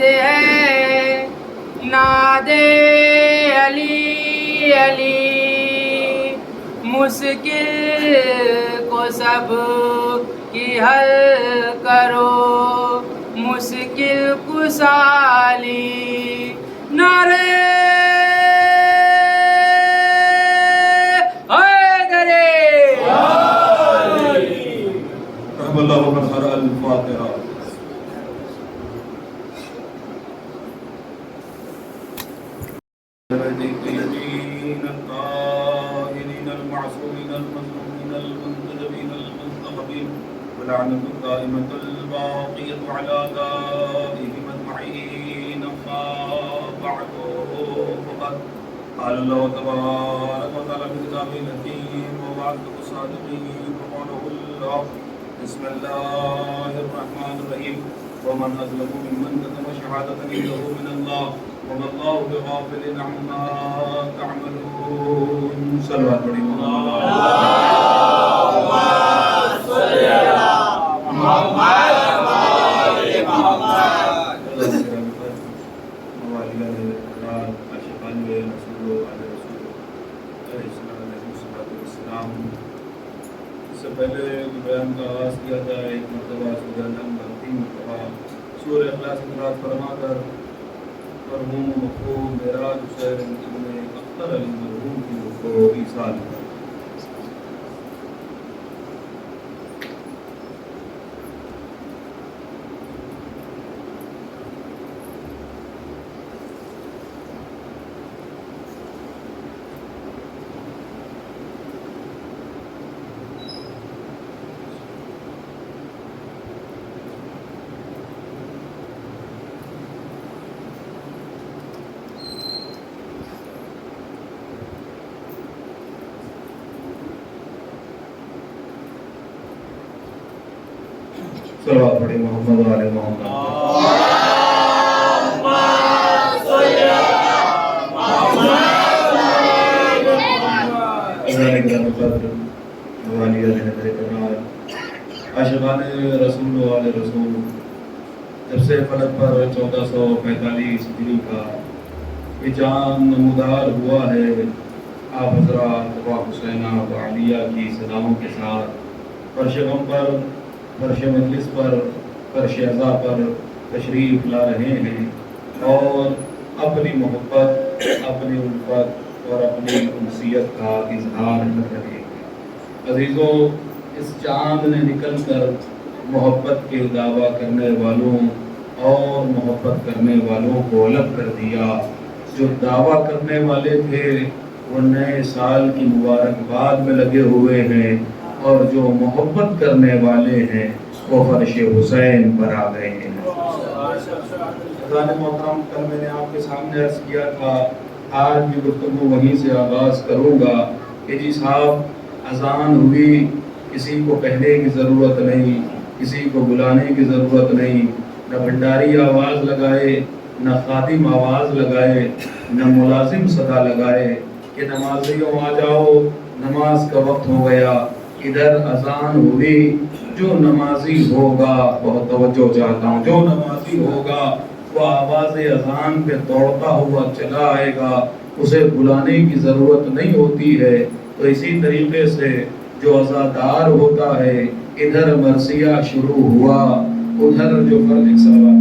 ہیں نادے علی علی، مشکل کو سب کی حل کرو مشکل کشالی، نعرے اللہ وبرکاتہ الفاتحہ۔ الذين الطاهرين المعصومين المظلومين المنتجبين المنتخبين، ولعنة الدائمة الباقية على آبائهم أجمعين، أما بعد فقد قال الله تبارك وتعالى في كتابه الحكيم ووعده الصادقين وقوله الله بسم الله الرحمن الرحيم، ومن أظلم ممن كتم شهادة عنده من الله وما الله بغافل عما تعملون۔ صلوات پڑھیں اللهم صل على محمد وآل محمد۔ اس سے پہلے بیان کا آغاز کیا جائے، ایک مرتبہ سورہ نمل 3 مرتبہ سورہ اخلاص کی قرأت فرما کر مرحوم مقبول معراج حسین ابن اختر علی مرحوم کی روح کو ایصال کریں۔ صلوات پڑھیں محمد وآل محمد۔ اللهم صل على محمد وآل محمد۔ عاشقان رسول و آل رسول، جب سے فلک پر 1445 ہجری کا یہ چاند نمودار ہوا ہے، آپ حضرات و حسینہ و علیہ کی صداؤں کے ساتھ فرش غم پر، فرش مجلس پر، فرش عزا پر تشریف لا رہے ہیں اور اپنی محبت، اپنی الفت اور اپنی انسیت کا اظہار کر رہے ہیں۔ عزیزوں، اس چاند نے نکل کر محبت کے دعویٰ کرنے والوں اور محبت کرنے والوں کو الگ کر دیا۔ جو دعویٰ کرنے والے تھے وہ نئے سال کی مبارکباد میں لگے ہوئے ہیں، اور جو محبت کرنے والے ہیں وہ فرش حسین پر آ گئے ہیں۔ حضرات محترم، کل میں نے آپ کے سامنے عرض کیا تھا، آج بھی گفتگو وہیں سے آغاز کروں گا کہ جی صاحب، اذان ہوئی، کسی کو کہنے کی ضرورت نہیں، کسی کو بلانے کی ضرورت نہیں، نہ بھنڈاری آواز لگائے، نہ خادم آواز لگائے، نہ ملازم صدا لگائے کہ نمازیوں آ جاؤ، نماز کا وقت ہو گیا۔ ادھر اذان ہوئی، جو نمازی ہوگا، بہت توجہ چاہتا ہوں، جو نمازی ہوگا وہ آواز اذان پہ دوڑتا ہوا چلا آئے گا، اسے بلانے کی ضرورت نہیں ہوتی ہے۔ تو اسی طریقے سے جو عزادار ہوتا ہے، ادھر مرثیہ شروع ہوا، ادھر جو فرض صلوات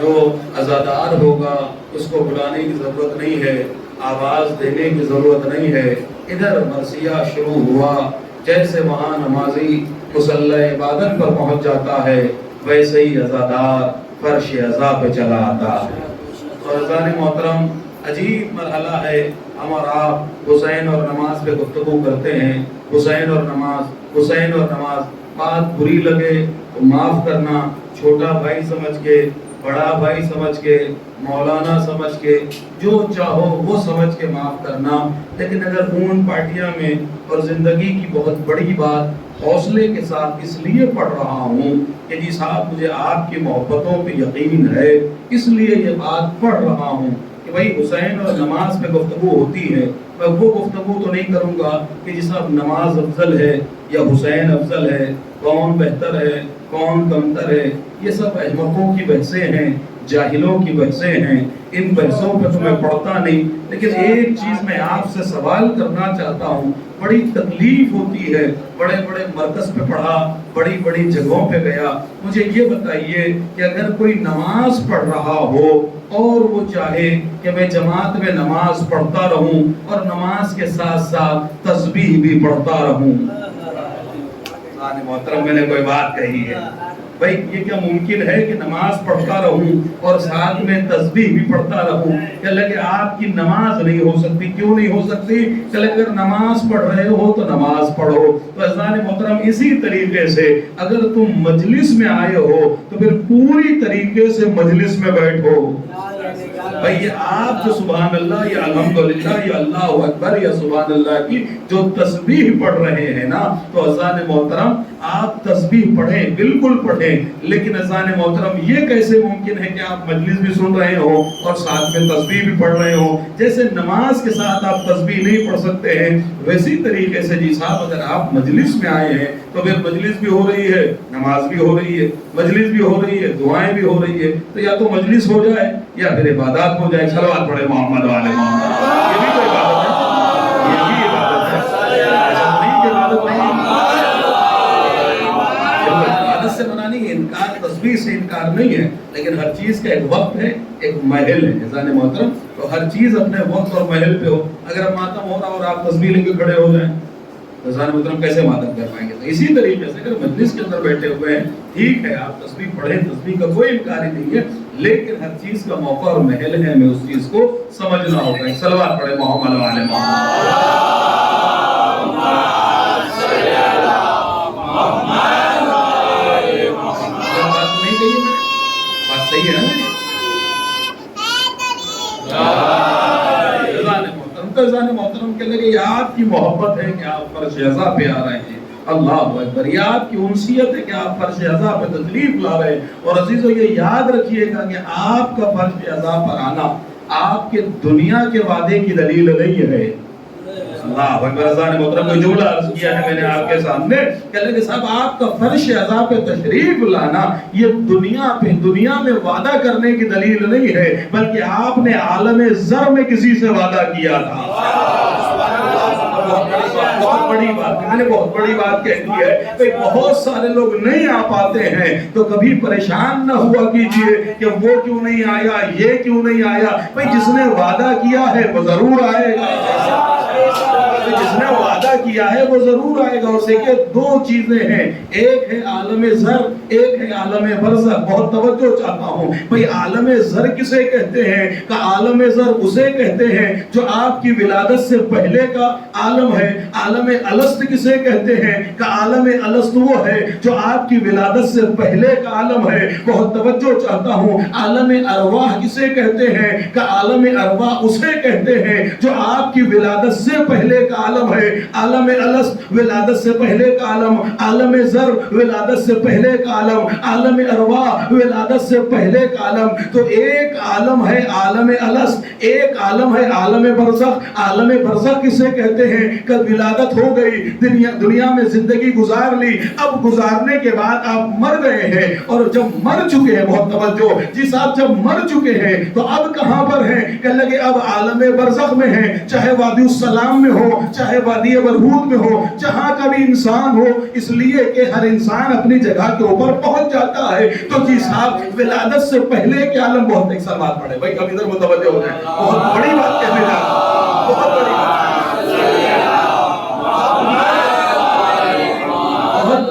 جو عزادار ہوگا اس کو بلانے کی ضرورت نہیں ہے، آواز دینے کی ضرورت نہیں ہے، ادھر مرثیہ شروع ہوا۔ جیسے وہاں نمازی مصلی عبادت پر پہنچ جاتا ہے، ویسے ہی عزادار فرش عزا پہ چلا آتا ہے۔ اور عزیزان محترم، عجیب مرحلہ ہے، ہم اور آپ حسین اور نماز پہ گفتگو کرتے ہیں، حسین اور نماز، حسین اور نماز۔ بات بری لگے تو معاف کرنا، چھوٹا بھائی سمجھ کے، بڑا بھائی سمجھ کے، مولانا سمجھ کے، جو چاہو وہ سمجھ کے معاف کرنا۔ لیکن اگر اون پارٹیاں میں اور زندگی کی بہت بڑی بات حوصلے کے ساتھ اس لیے پڑھ رہا ہوں کہ جی صاحب مجھے آپ کی محبتوں پہ یقین ہے، اس لیے یہ بات پڑھ رہا ہوں کہ بھائی حسین اور نماز پہ گفتگو ہوتی ہے میں وہ گفتگو تو نہیں کروں گا کہ جس اب نماز افضل ہے یا حسین افضل ہے، کون بہتر ہے کون کمتر ہے، یہ سب احمقوں کی بحثیں ہیں، جاہلوں کی بحثیں ہیں، ان بحثوں پہ تو میں پڑھتا نہیں۔ لیکن ایک چیز میں آپ سے سوال کرنا چاہتا ہوں، بڑی تکلیف ہوتی ہے، بڑے بڑے مرکز پہ پڑھا، بڑی بڑی جگہوں پہ گیا، مجھے یہ بتائیے کہ اگر کوئی نماز پڑھ رہا ہو اور وہ چاہے کہ میں جماعت میں نماز پڑھتا رہوں اور نماز کے ساتھ ساتھ تسبیح بھی پڑھتا رہوں، محترم میں نے کوئی بات کہی ہے بھائی، یہ کیا ممکن ہے کہ نماز پڑھتا رہوں اور ساتھ میں تسبیح بھی پڑھتا رہوں؟ کہ لگے آپ کی نماز نہیں ہو سکتی، کیوں نہیں ہو سکتی؟ کہ اگر نماز پڑھ رہے ہو تو نماز پڑھو۔ تو عزیزان محترم اسی طریقے سے اگر تم مجلس میں آئے ہو تو پھر پوری طریقے سے مجلس میں بیٹھو۔ بھائی یہ آپ جو سبحان اللہ یا الحمدللہ یا اللہ اکبر یا سبحان اللہ کی جو تسبیح پڑھ رہے ہیں نا، تو عزیزان محترم آپ تسبیح پڑھیں، بالکل پڑھیں، لیکن عزیزان محترم یہ کیسے ممکن ہے کہ آپ مجلس بھی سن رہے ہو اور ساتھ میں تسبیح بھی پڑھ رہے ہو؟ جیسے نماز کے ساتھ آپ تسبیح نہیں پڑھ سکتے ہیں، ویسی طریقے سے جی صاحب اگر آپ مجلس میں آئے ہیں تو پھر مجلس بھی ہو رہی ہے، نماز بھی ہو رہی ہے، مجلس بھی ہو رہی ہے، دعائیں بھی ہو رہی ہے، تو یا تو مجلس ہو جائے یا پھر عبادات ہو جائے۔ صلوات پڑھے محمد والے محمد، یہ بھی تو عبادت ہے، یہ بھی عبادت ہے، ایسا نہیں کہ عبادت نہیں ہے۔ عبادت سے منع نہیں ہے، انکار تسبیح سے انکار نہیں ہے، لیکن ہر چیز کا ایک وقت ہے، ایک محل ہے عزیزان محترم، تو ہر چیز اپنے وقت اور محل پہ ہو۔ اگر ماتم ہو رہا اور آپ تسبیح لے کے کھڑے ہو جائیں عزیزان محترم کیسے ماتم کر پائیں گے؟ تو اسی طریقے سے اگر مجلس کے اندر بیٹھے ہوئے ہیں، ٹھیک ہے آپ تسبیح پڑھیں، تسبیح کا کوئی انکار ہی نہیں ہے، لیکن ہر چیز کا موقع اور محل ہے، ہمیں اس چیز کو سمجھنا ہوگا۔ ایک صلوات پڑھے محمد والے محمد۔ صحیح ہے نا میری؟ عزیزان محترم کے لئے یہ آپ کی محبت ہے کہ آپ فرش عزا پہ آ رہے ہیں، اللہ اکبر، یہ آپ کی انسیت ہے کہ آپ فرش عزا پہ تشریف لا رہے ہیں۔ اور عزیزو یہ یاد رکھیے گا کہ آپ کا فرش عزا پر آنا آپ کے دنیا کے وعدے کی دلیل نہیں ہے۔ اللہ اکبر، عزیزان محترم کو جملہ عرض کیا ہے میں نے آپ کے سامنے کہ اللہ کے صاحب آپ کا فرش عزا پہ تشریف لانا یہ دنیا میں وعدہ کرنے کی دلیل نہیں ہے، بلکہ آپ نے عالم زر میں کسی سے وعدہ کیا تھا۔ بہت بڑی بات، میں نے بہت بڑی بات کہہ دی ہے کہ بہت سارے لوگ نہیں آ پاتے ہیں، تو کبھی پریشان نہ ہوا کیجئے کہ وہ کیوں نہیں آیا، یہ کیوں نہیں آیا۔ بھئی جس نے وعدہ کیا ہے وہ ضرور آئے گا، جس نے وعدہ کیا ہے وہ ضرور آئے گا۔ اور دیکھیں دو چیزیں ہیں، ایک ہے عالم زر، ایک ہے عالم برزخ۔ بہت توجہ چاہتا ہوں بھئی عالم زر کسے کہتے ہیں؟ کہ عالم زر اسے کہتے ہیں جو آپ کی ولادت سے پہلے کا عالم ہے۔ عالم الست کسے کہتے ہیں؟ کہ عالم الست وہ ہے جو آپ کی ولادت سے پہلے کا عالم ہے۔ بہت توجہ چاہتا ہوں عالم ارواح کسے کہتے ہیں؟ کہ عالم ارواح اسے کہتے ہیں جو آپ کی ولادت سے پہلے کا عالم ہے۔ عالم الست ولادت سے پہلے کا عالم، عالم زر ولادت سے پہلے کا عالم، عالم ارواح ولادت سے پہلے کا عالم۔ تو ایک عالم ہے عالم الست، ایک عالم ہے عالم برزخ۔ عالم برزخ کسے کہتے ہیں؟ کہ ولادت ہو گئی، دنیا میں زندگی گزار لی، اب گزارنے کے بعد آپ مر گئے ہیں، اور جب مر چکے ہیں، بہت توجہ جی صاحب، جب مر چکے ہیں تو اب کہاں پر ہیں؟ کہ لگے اب عالم برزخ میں ہیں، چاہے وادی السلام میں ہو، چاہے وادی برہوت میں ہو، جہاں کا بھی انسان ہو، اس لیے کہ ہر انسان اپنی جگہ کے اوپر پہنچ جاتا ہے۔ تو جی صاحب ولادت سے پہلے کے عالم، بہت ایک سلوات پڑھے بھائی، اب ادھر متوجہ ہو جائے، بہت بڑی بات کہنے جا رہا ہوں، بہت بڑی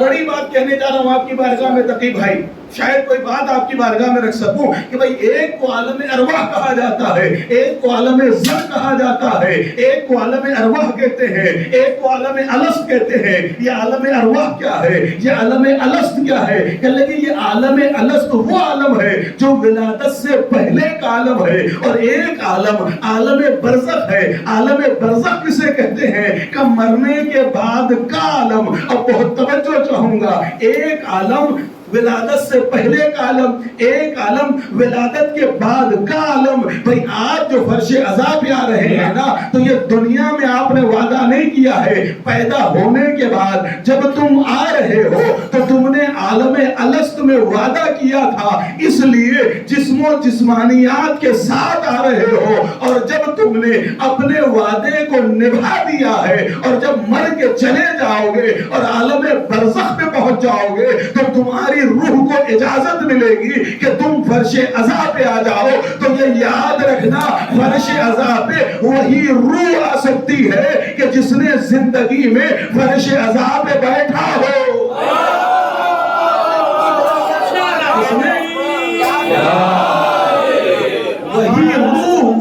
بڑی بات کہنے جا رہا ہوں آپ کی بارگاہ میں تقی بھائی، شاید کوئی بات آپ کی بارگاہ میں رکھ سکوں کہ بھئی ایک کو عالم ارواح کہا جاتا ہے، ایک کو عالم زر کہا جاتا ہے، ایک کو عالم ارواح کہتے ہیں، ایک کو عالم الست کہتے ہیں۔ یہ عالم ارواح کیا ہے؟ یہ عالم الست کیا ہے؟ کہ لیکن یہ عالم الست وہ عالم ہے جو ولادت سے پہلے کا عالم ہے، اور ایک عالم عالم برزخ ہے۔ عالم برزخ کسے کہتے ہیں؟ کہ مرنے کے بعد کا عالم۔ اب بہت توجہ چاہوں گا، ایک عالم ولادت سے پہلے کا عالم، ایک عالم ولادت کے بعد کا عالم۔ بھئی آج جو فرش عزا پہ آ رہے ہیں نا، تو یہ دنیا میں آپ نے وعدہ نہیں کیا ہے، پیدا ہونے کے بعد جب تم آ رہے ہو تو تم نے عالم الست میں وعدہ کیا تھا، اس لیے جسم و جسمانیات کے ساتھ آ رہے ہو، اور جب تم نے اپنے وعدے کو نبھا دیا ہے اور جب مر کے چلے جاؤ گے اور عالم برزخ میں پہنچ جاؤ گے تو تمہاری روح کو اجازت ملے گی کہ تم فرش عزا پہ آ جاؤ۔ تو یہ یاد رکھنا، فرش عزا پہ وہی روح آ سکتی ہے کہ جس نے زندگی میں فرش عزا پہ بیٹھا ہو۔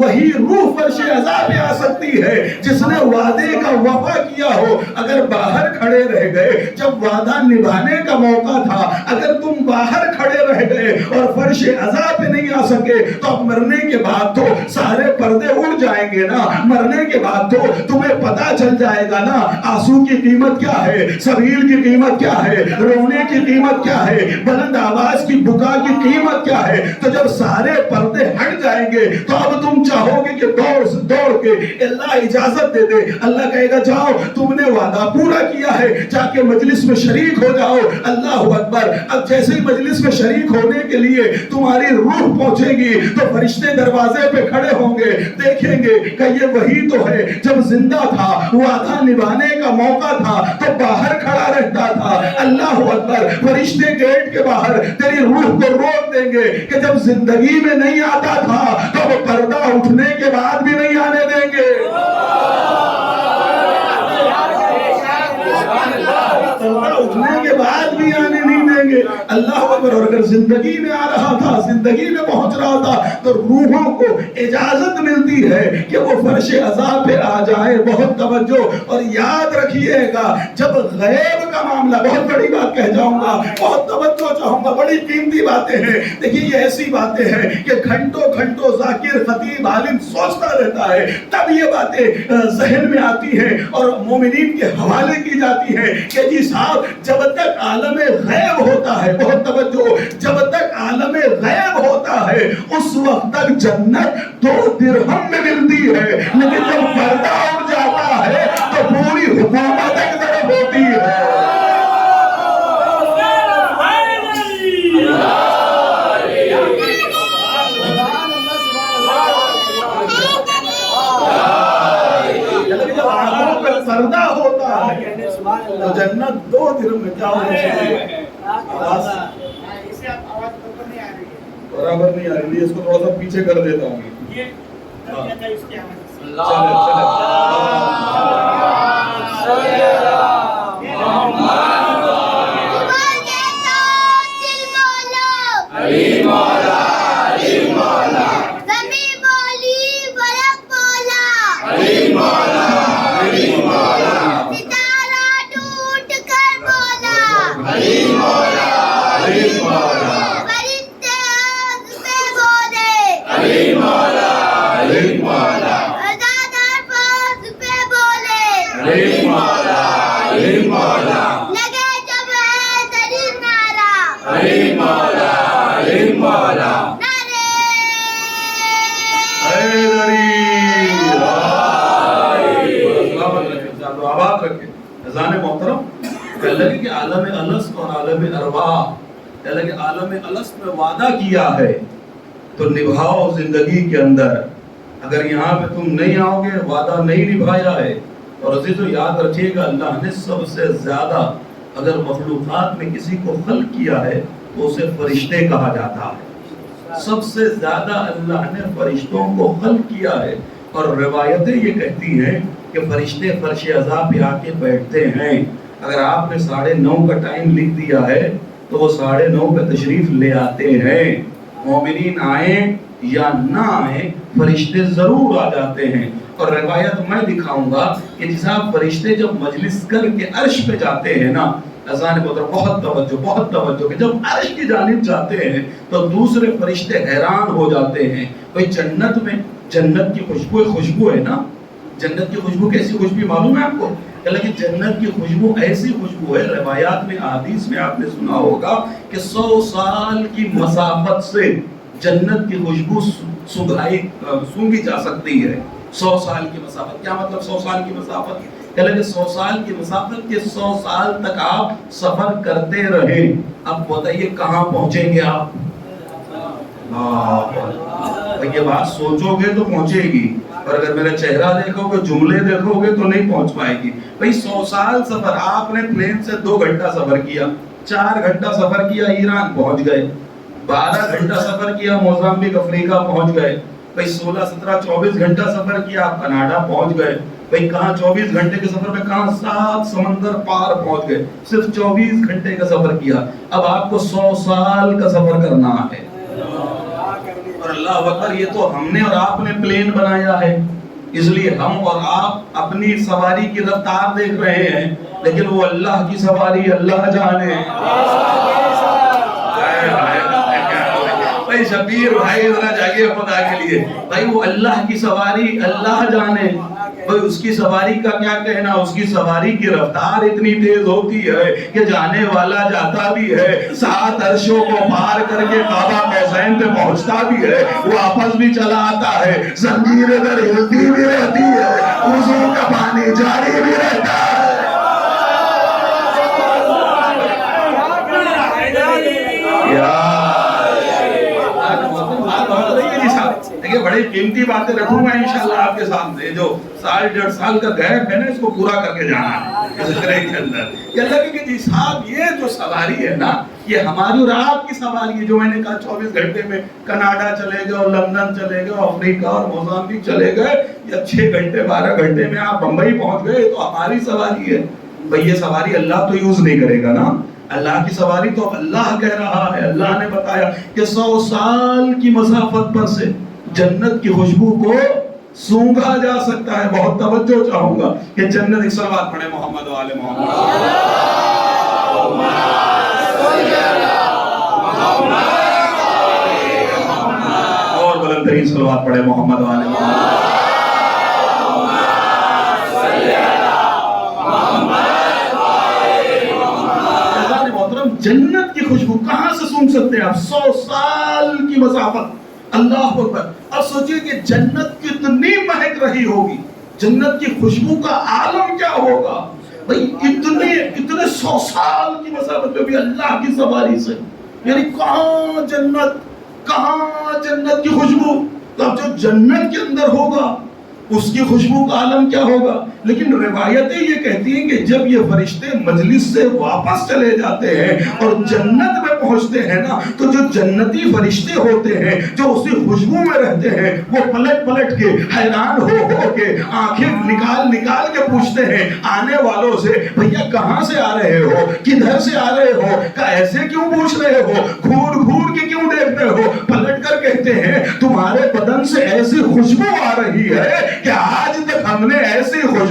وہی روح فرش عزا پہ آ سکتی ہے جس نے وعدے کا وفا کیا ہو۔ اگر باہر کھڑے رہ گئے جب وعدہ نبھانے کا موقع تھا، اگر تم باہر کھڑے رہ گئے اور فرش عزا پہ نہیں آ سکے تو اب مرنے کے بعد تو سارے پردے اڑ جائیں گے نا۔ مرنے کے بعد تو تمہیں پتا چل جائے گا نا آنسو کی قیمت کیا ہے، سبیل کی قیمت کیا ہے، رونے کی قیمت کیا ہے، بلند آواز کی بکا کی قیمت کیا ہے۔ تو جب سارے پردے ہٹ جائیں گے تو اب تم چاہو گے کہ دوڑ کے اللہ اجازت دے دے۔ اللہ کہے گا جاؤ، تم نے وعدہ پورا کیا ہے، جا کے مجلس میں شریک ہو جاؤ۔ اللہ اکبر۔ اب جیسے ہی مجلس میں شریک ہونے کے لیے تمہاری روح پہنچے گی تو فرشتے دروازے پہ کھڑے ہوں گے، دیکھیں گے کہ یہ وہی تو ہے جب زندہ تھا، وعدہ نبھانے کا موقع تھا تو باہر کھڑا رہتا تھا۔ اللہ اکبر۔ فرشتے گیٹ کے باہر تیری روح کو روک دیں گے کہ جب زندگی میں نہیں آتا تھا تو وہ پردہ اٹھنے کے بعد بھی نہیں آنے دیں گے۔ پردہ اٹھنے کے بعد بھی آنے نہیں دیں گے۔ اللہ اکبر۔ اور اگر زندگی میں آ رہا تھا، زندگی میں پہنچ رہا تھا تو روحوں کو اجازت ملتی ہے کہ وہ فرش عزا پہ آ جائے۔ بہت توجہ اور یاد رکھیے گا، جب غیب کا معاملہ، بہت بڑی بات کہہ جاؤں گا، بہت توجہ چاہوں گا، بڑی قیمتی باتیں ہیں۔ دیکھیے یہ ایسی باتیں ہیں کہ گھنٹوں گھنٹوں ذاکر خطیب عالم سوچتا رہتا ہے، تب یہ باتیں ذہن میں آتی ہیں اور مومنین کے حوالے کی جاتی ہیں کہ جی صاحب جب تک عالم غیب ہوتا ہے، بہت توجہ، جب تک عالم غیب ہوتا ہے اس وقت تک جنت 2 درہم میں ملتی ہے، لیکن جب پردہ اڑ جاتا ہے تو پوری حکومت ایک طرف ہوتی ہے۔ پردہ ہوتا ہے تو جنت 2 درہم میں کیا ہوتی ہے؟ برابر نہیں آ رہی ہے، اس کو تھوڑا سا پیچھے کر دیتا ہوں۔ کہ عالم الست اور عالم ارواح، کہ عالم الست میں وعدہ کیا ہے تو نبھاؤ زندگی کے اندر۔ اگر یہاں پہ تم نہیں آؤ گے، وعدہ نہیں نبھایا ہے۔ اور عزیزو یاد رکھیے گا، اللہ نے سب سے زیادہ اگر مخلوقات میں کسی کو خلق کیا ہے تو اسے فرشتے کہا جاتا ہے۔ سب سے زیادہ اللہ نے فرشتوں کو خلق کیا ہے، اور روایتیں یہ کہتی ہیں کہ فرشتے فرش عزا پہ آ کے بیٹھتے ہیں۔ اگر آپ نے 9:30 کا ٹائم لکھ دیا ہے تو وہ 9:30 پہ تشریف لے آتے ہیں۔ مومنین آئیں یا نہ آئیں، فرشتے ضرور آ جاتے ہیں۔ اور روایت میں دکھاؤں گا کہ جس آپ فرشتے جب مجلس کر کے عرش پہ جاتے ہیں نا، اذان بہت توجہ کہ جب عرش کی جانب جاتے ہیں تو دوسرے فرشتے حیران ہو جاتے ہیں۔ بھئی جنت میں جنت کی خوشبو ہے نا، جنت کی خوشبو کیسی خوشبو معلوم ہے آپ کو؟ کہ جنت کی خوشبو ایسی خوشبو ہے، روایات میں احادیث میں آپ نے سنا ہوگا کہ 100 سال کی مسافت سے جنت کی خوشبو سونگھی جا سکتی ہے. 100 سال کی مسافت. کیا مطلب 100 سال کی مسافت؟ کہ 100 سال کی مسافت کے 100 سال تک آپ سفر کرتے رہے. اب بتائیے کہاں پہنچیں گے آپ؟ یہ بات سوچو گے تو پہنچے گی، اور اگر میرا چہرہ دیکھو گے، جملے دیکھو گے تو نہیں پہنچ پائے گی. بھئی 100 سال سفر، آپ نے پلین سے 2 گھنٹہ سفر کیا، 4 گھنٹہ سفر کیا ایران پہنچ گئے، 12 گھنٹہ سفر کیا موزمبیق افریقہ پہنچ گئے. بھئی 16 17 24 گھنٹہ سفر کیا آپ کناڈا پہنچ گئے. بھئی کہاں 24 گھنٹے کے سفر میں کہاں 7 سمندر پار پہنچ گئے. صرف 24 گھنٹے کا سفر کیا. اب آپ کو 100 سال کا سفر کرنا ہے. اور اللہ اکبر، یہ تو ہم نے اور آپ نے پلین بنایا ہے، اس لیے ہم اور آپ اپنی سواری کی رفتار دیکھ رہے ہیں، لیکن وہ اللہ کی سواری اللہ جانے. بھائی شبیر بھائی ذرا جاگے خدا کے لیے. بھائی وہ اللہ کی سواری اللہ جانے. بھائی اس کی سواری کا کیا کہنا، اس کی سواری کی رفتار اتنی تیز ہوتی ہے کہ جانے والا جاتا بھی ہے، 7 عرشوں کو پار کر کے کعبہ قوسین پہ پہنچتا بھی ہے، واپس بھی چلا آتا ہے، زنجیر در ہلتی بھی رہتی ہے، وضو کا پانی جاری بھی رہتا ہے. دیکھیں بڑی قیمتی باتیں رکھوں گا انشاءاللہ آپ کے سامنے. جو 1.5 سال کا گیپ ہے نا، اس کو پورا کر کے جانا ہے اس ذکرے کے اندر. کہ اللہ کہ جی صاحب یہ جو سواری ہے نا، یہ ہماری اور آپ کی سواری ہے. جو میں نے کہا 24 گھنٹے میں کناڈا چلے گئے اور لندن چلے گئے، افریقہ اور موزمبیق چلے گئے، یا 6 گھنٹے 12 گھنٹے میں آپ بمبئی پہنچ گئے، تو ہماری سواری ہے. بھئی یہ سواری اللہ تو یوز نہیں کرے گا نا. اللہ کی سواری تو اللہ کہہ رہا ہے. اللہ نے بتایا کہ 100 سال کی مسافت پر سے جنت کی خوشبو کو سونگھا جا سکتا ہے. بہت توجہ چاہوں گا کہ جنت. ایک صلوات پڑھے محمد و آل محمد. اور بلند ترین صلوات پڑھے محمد و آل محمد. جنت کی خوشبو کہاں سے سونگھ سکتے ہیں آپ؟ 100 سال کی مسافت. اللہ اکبر. اب سوچئے کہ جنت کتنی مہک رہی ہوگی، جنت کی خوشبو کا عالم کیا ہوگا. بھئی اتنے 100 سال کی مسافت پہ بھی اللہ کی سواری سے، یعنی کہاں جنت کی خوشبو. تو اب جو جنت کے اندر ہوگا اس کی خوشبو کا عالم کیا ہوگا. لیکن روایتیں یہ کہتی ہیں کہ جب یہ فرشتے مجلس سے واپس چلے جاتے ہیں اور جنت میں پہنچتے ہیں نا، تو جو جنتی فرشتے ہوتے ہیں جو اسی خوشبو میں رہتے ہیں، وہ پلٹ کے حیران ہو کے آنکھیں نکال کے پوچھتے ہیں آنے والوں سے، بھیا کہاں سے آ رہے ہو، کدھر سے آ رہے ہو، کہ ایسے کیوں پوچھ رہے ہو، گھور کے کیوں دیکھتے ہو. پلٹ کر کہتے ہیں تمہارے بدن سے ایسی خوشبو آ رہی ہے کہ آج تک ہم نے ایسی خوشبو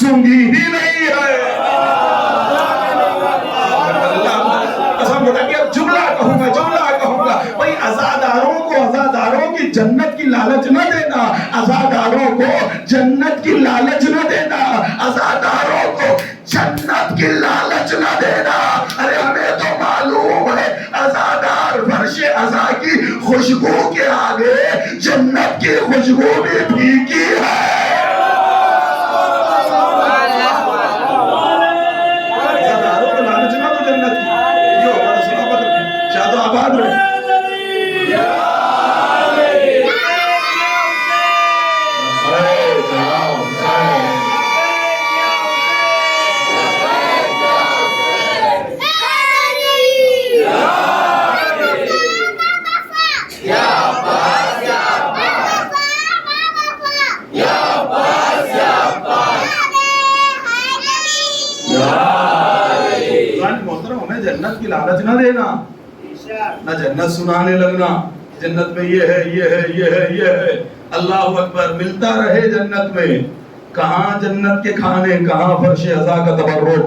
سونگھی ہی نہیں ہے. جملہ کہوں گا. بھئی عزاداروں کی جنت کی لالچ نہ دینا، عزاداروں کو جنت کی لالچ نہ دینا، عزاداروں کو جنت کی لالچ نہ دینا. ارے ہمیں تو معلوم ہے عزادار فرش عزا کی خوشبو کے آگے جنت کی خوشبو بھی پھیکی ہے. عزاداروں کو لالچ نہ دو جنت کی. جو ہمارا صحابت رکھیں شاد و آباد رہے. جنت کی لالچ نہ دینا، نہ جنت سنانے لگنا جنت میں یہ ہے یہ ہے یہ ہے یہ ہے. اللہ اکبر. ملتا رہے جنت میں. کہاں جنت کے کھانے، کہاں فرش عزا کا تبرک.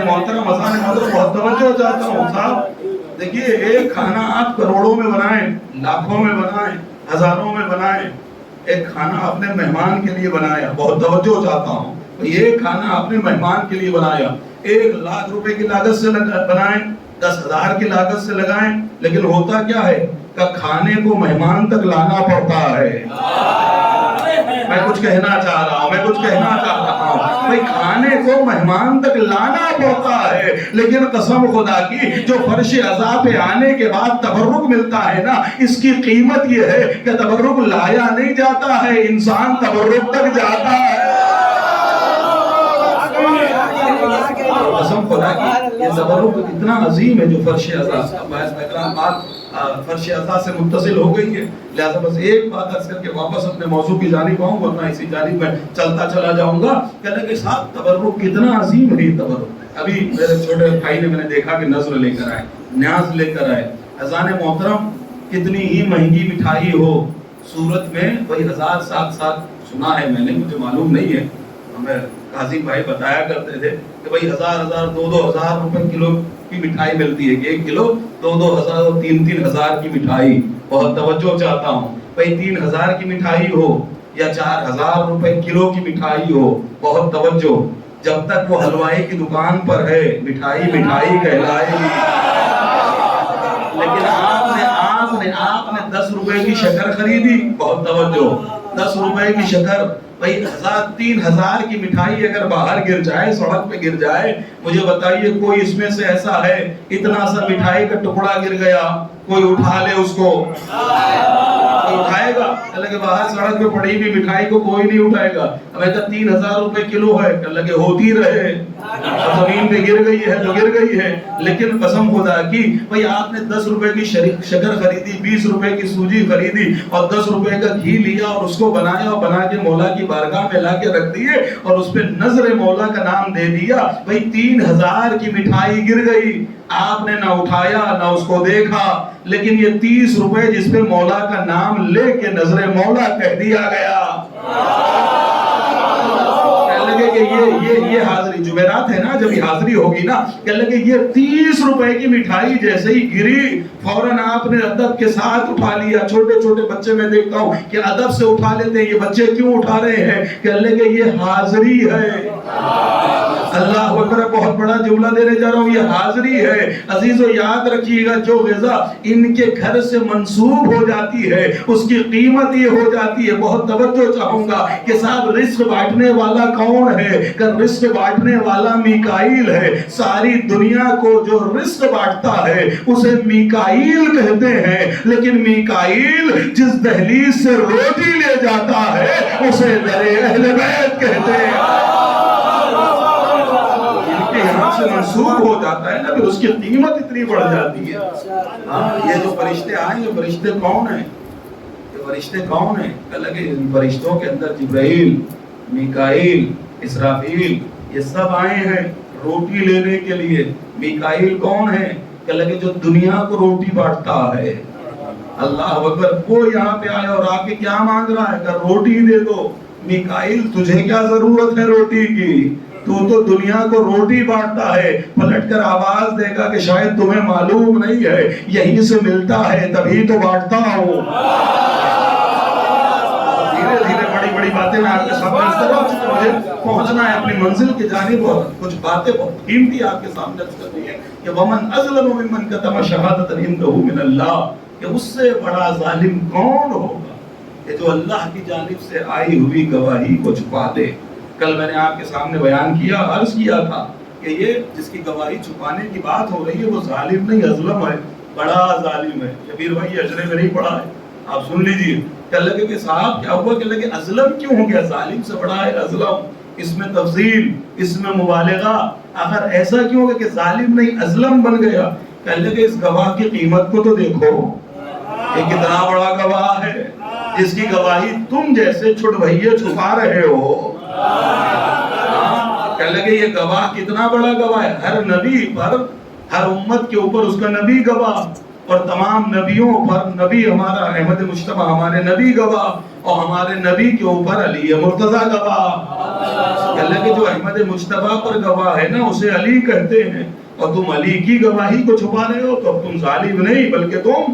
محترم بہت توجہ چاہتا ہوں صاحب. دیکھیے ایک کھانا آپ کروڑوں میں بنائیں، لاکھوں میں بنائیں، ہزاروں میں بنائیں، ایک کھانا اپنے مہمان کے لیے بنایا، بہت توجہ چاہتا ہوں، یہ کھانا اپنے مہمان کے لیے بنایا، 1,00,000 روپے کی لاگت سے بنائیں، 10,000 کی لاگت سے لگائیں، لیکن ہوتا کیا ہے کہ کھانے کو مہمان تک لانا پڑتا ہے۔ میں کچھ کہنا چاہ رہا ہوں، بھئی کھانے کو مہمان تک لانا پڑتا ہے، لیکن قسم خدا کی جو فرش عزا پہ آنے کے بعد تبرک ملتا ہے نا، اس کی قیمت یہ ہے کہ تبرک لایا نہیں جاتا ہے، انسان تبرک تک جاتا ہے۔ قسم خدا کی یہ تبرک اتنا عظیم ہے جو فرش عزا فرش عزا سے متصل ہو گئی ہے۔ لہذا بس ایک بات عرض کر کے واپس اپنے موضوع کی جانب آؤں، ورنہ اسی جانب میں چلتا چلا جاؤں گا۔ کہنے کے ساتھ تبرک کتنا عظیم ہے یہ تبرک۔ ابھی میرے چھوٹے بھائی نے میں نے دیکھا کہ نظر لے کر آئے، نیاز لے کر آئے۔ اذان محترم کتنی ہی مہنگی مٹھائی ہو صورت میں وہی 1,000 سنا ہے میں نے، مجھے معلوم نہیں ہے، ہمیں قاضی بھائی بتایا کرتے تھے کہ بھئی 1,000 2,000 روپے کلو کی مٹھائی ملتی ہے، کہ 1 کلو 2,000 اور 3,000 کی مٹھائی۔ بہت توجہ چاہتا ہوں، بھئی 3,000 کی مٹھائی ہو یا 4,000 روپے کلو کی مٹھائی ہو، بہت توجہ، جب تک وہ حلوائی کی دکان پر ہے مٹھائی کہلائے گی۔ لیکن آپ نے 10 روپے کی شکر خریدی، بہت توجہ، 10 روپے کی شکر، بھئی 3,000 کی مٹھائی اگر باہر گر جائے، سڑک پہ گر جائے، مجھے بتائیے کوئی اس میں سے ایسا ہے اتنا سا مٹھائی کا ٹکڑا گر گیا کوئی اٹھا لے اس کو؟ کوئی اٹھائے گا؟ اللہ کہ باہر سڑک پہ پڑی بھی مٹھائی کو کوئی نہیں اٹھائے گا۔ ہمیں کہا 3,000 روپے کلو ہے، اللہ کہ ہوتی رہے، زمین پہ گر گئی ہے تو گر گئی ہے، لیکن قسم خدا کی بھئی آپ نے 10 روپے کی شکر خریدی، 20 روپے کی سوجی خریدی اور 10 روپے کا گھی لیا اور اس کو بنایا اور بنا کے مولا کی بارگاہ میں لا کے رکھ دیے اور اس پہ نظر مولا کا نام دے دیا، بھئی 3,000 کی مٹھائی گر گئی، آپ نے نہ اٹھایا نہ اس کو دیکھا، لیکن یہ 30 روپے جس پہ مولا کا نام لے کے نظر مولا کہہ دیا گیا۔ کہنے لگے کہ یہ حاضری جمعرات ہے نا، جب یہ حاضری ہوگی نا، کہنے لگے یہ 30 روپے کی مٹھائی جیسے ہی گری فوراً آپ نے ادب کے ساتھ اٹھا لیا۔ چھوٹے چھوٹے بچے میں دیکھتا ہوں کہ ادب سے اٹھا لیتے ہیں، یہ بچے کیوں اٹھا رہے ہیں؟ کہنے لگے یہ حاضری ہے۔ اللہ اکبر، بہت بڑا جملہ دینے جا رہا ہوں، یہ حاضری ہے۔ عزیزو یاد رکھیے گا، جو غذا ان کے گھر سے منسوب ہو جاتی ہے اس کی قیمت یہ ہو جاتی ہے۔ بہت توجہ چاہوں گا کہ صاحب رزق بانٹنے والا کون ہے؟ کہ رزق بانٹنے والا میکائیل ہے۔ ساری دنیا کو جو رزق بانٹتا ہے اسے میکائیل کہتے ہیں، لیکن میکائیل جس دہلیز سے روٹی لے جاتا ہے اسے در اہل بیت کہتے ہیں۔ یہاں سے منسوب ہو جاتا ہے نا، پھر اس کی قیمت اتنی بڑھ جاتی ہے۔ یہ جو فرشتے آئیں، یہ فرشتے کون ہیں؟ یہ فرشتے کون ہیں؟ کہ لگے ان فرشتوں کے اندر جبرائیل، میکائیل، اسرافیل، یہ سب آئے ہیں روٹی لینے کے لیے۔ میکائیل کون ہے؟ کہ لگے جو دنیا کو روٹی بانٹتا ہے۔ اللہ اکبر، وہ یہاں پہ آیا اور آ کے کیا مانگ رہا ہے؟ کہ روٹی دے دو۔ میکائیل تجھے کیا ضرورت ہے روٹی کی؟ تو دنیا کو روٹی بانٹتا ہے۔ پلٹ کر آواز دے گا کہ شاید تمہیں معلوم نہیں ہے، یہیں سے ملتا ہے تبھی تو بانٹتا ہوں۔ دھیرے دھیرے بڑی بڑی باتیں میں آپ کے سامنے اس طرح مجھے پہنچنا ہے اپنی منزل کی جانب، اور کچھ باتیں بہت قیمتی آپ کے سامنے عرض کرنی ہے کہ وَمَنْ أَظْلَمُ مِمَّنْ كَتَمَ شَهَادَةً عِندَهُ مِنَ اللَّهِ، کہ اس سے بڑا ظالم کون ہوگا کہ جو اللہ کی جانب سے آئی ہوئی گواہی کو چھپا دے۔ کل میں نے آپ کے سامنے بیان کیا، عرض کیا تھا کہ یہ جس کی گواہی چھپانے کی بات ہو رہی ہے وہ ظالم نہیں، اظلم ہے، بڑا ظالم ہے۔ شبیر بھائی یہ اجرے میں نہیں پڑھا ہے، آپ سن لیجیے۔ کہ لگے کہ صاحب کیا ہوا؟ کہ لگے ظلم کیوں ہو گیا؟ ظالم سے بڑا ہے ظلم، اس میں تفصیل، اس میں مبالغہ، آخر ایسا کیوں ہو گیا کہ ظالم نہیں ظلم بن گیا؟ کہ لگے اس گواہ کی قیمت کو تو دیکھو، یہ کتنا بڑا گواہ ہے، جس کی گواہی تم جیسے چھٹ بھئیے چھپا رہے ہو۔ کہ لگے یہ گواہ کتنا بڑا گواہ ہے، ہر نبی پر، ہر امت کے اوپر اس کا نبی گواہ، اور تمام نبیوں پر نبی ہمارا احمد مجتبی ہمارے نبی گواہ، اور ہمارے نبی کے اوپر علی مرتضیٰ گواہ۔ کہ لگے جو احمد مجتبی پر گواہ ہے نا اسے علی کہتے ہیں، اور تم علی کی گواہی کو چھپا رہے ہو تو اب تم ظالم نہیں بلکہ تم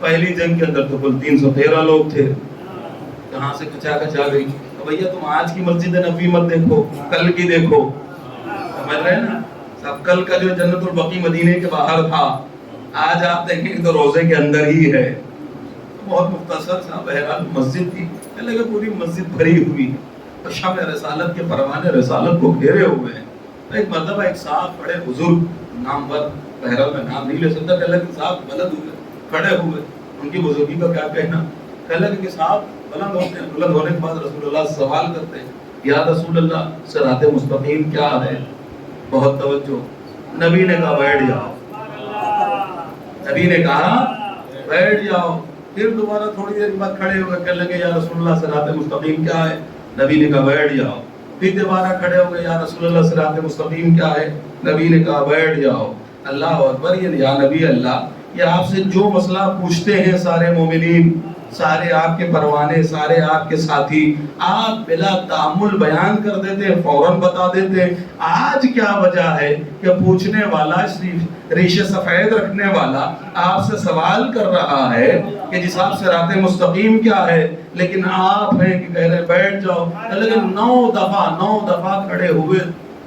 پہلی جنگ کے اندر تو کل 313 لوگ تھے, کہاں سے کھچا کھچا گئی. تو بھیا تم آج کی مسجد نبوی مت دیکھو, کل کی دیکھو, سمجھ رہے ہیں نا. سب کل کا جو جنت البقیع مدینے کے باہر تھا, آج آپ دیکھیں کہ تو روزے کے اندر ہی ہے. بہت مختصر سا بہرحال مسجد تھی, لگے پوری مسجد بھری ہوئی ہے, اور شمع رسالت کے پروانے رسالت کو گھیرے ہوئے ہیں. ایک مرتبہ ایک صاحب بڑے بزرگ, نامور, بہرحال میں نام نہیں لے سکتا, کہ اللہ کے صاحب بلند ہوئے, کھڑے ہوئے, ان کی بزرگی کا کیا کہنا. کہ اللہ کے صاحب بلند ہوتے ہیں, بلند ہونے کے بعد رسول اللہ سے سوال کرتے ہیں, یا رسول اللہ صراط مستقیم کیا ہے. بہت توجہ, نبی نے کہا بیٹھ جاؤ, نبی نے کہا بیٹھ جاؤ. پھر دوبارہ تھوڑی دیر بعد کھڑے ہو گئے, کہنے لگے یا رسول اللہ صراط مستقیم کیا ہے. نبی نے کہا بیٹھ جاؤ. پھر دوبارہ کھڑے ہو گئے, یا رسول اللہ صراط مستقیم کیا ہے. نبی نے کہا بیٹھ جاؤ. اللہ اکبر. یہ یا نبی اللہ, یہ آپ سے جو مسئلہ پوچھتے ہیں سارے مومنین, سارے آپ کے پروانے, سارے آپ کے ساتھی, آپ بلا تأمل بیان کر دیتے, فوراً بتا دیتے. آج کیا وجہ ہے کہ پوچھنے والا, ریشے سفید رکھنے والا آپ سے سوال کر رہا ہے کہ جس آپ صراط مستقیم کیا ہے, لیکن آپ ہیں کہ کہہ رہے بیٹھ جاؤ. لیکن 9 دفعہ کھڑے ہوئے,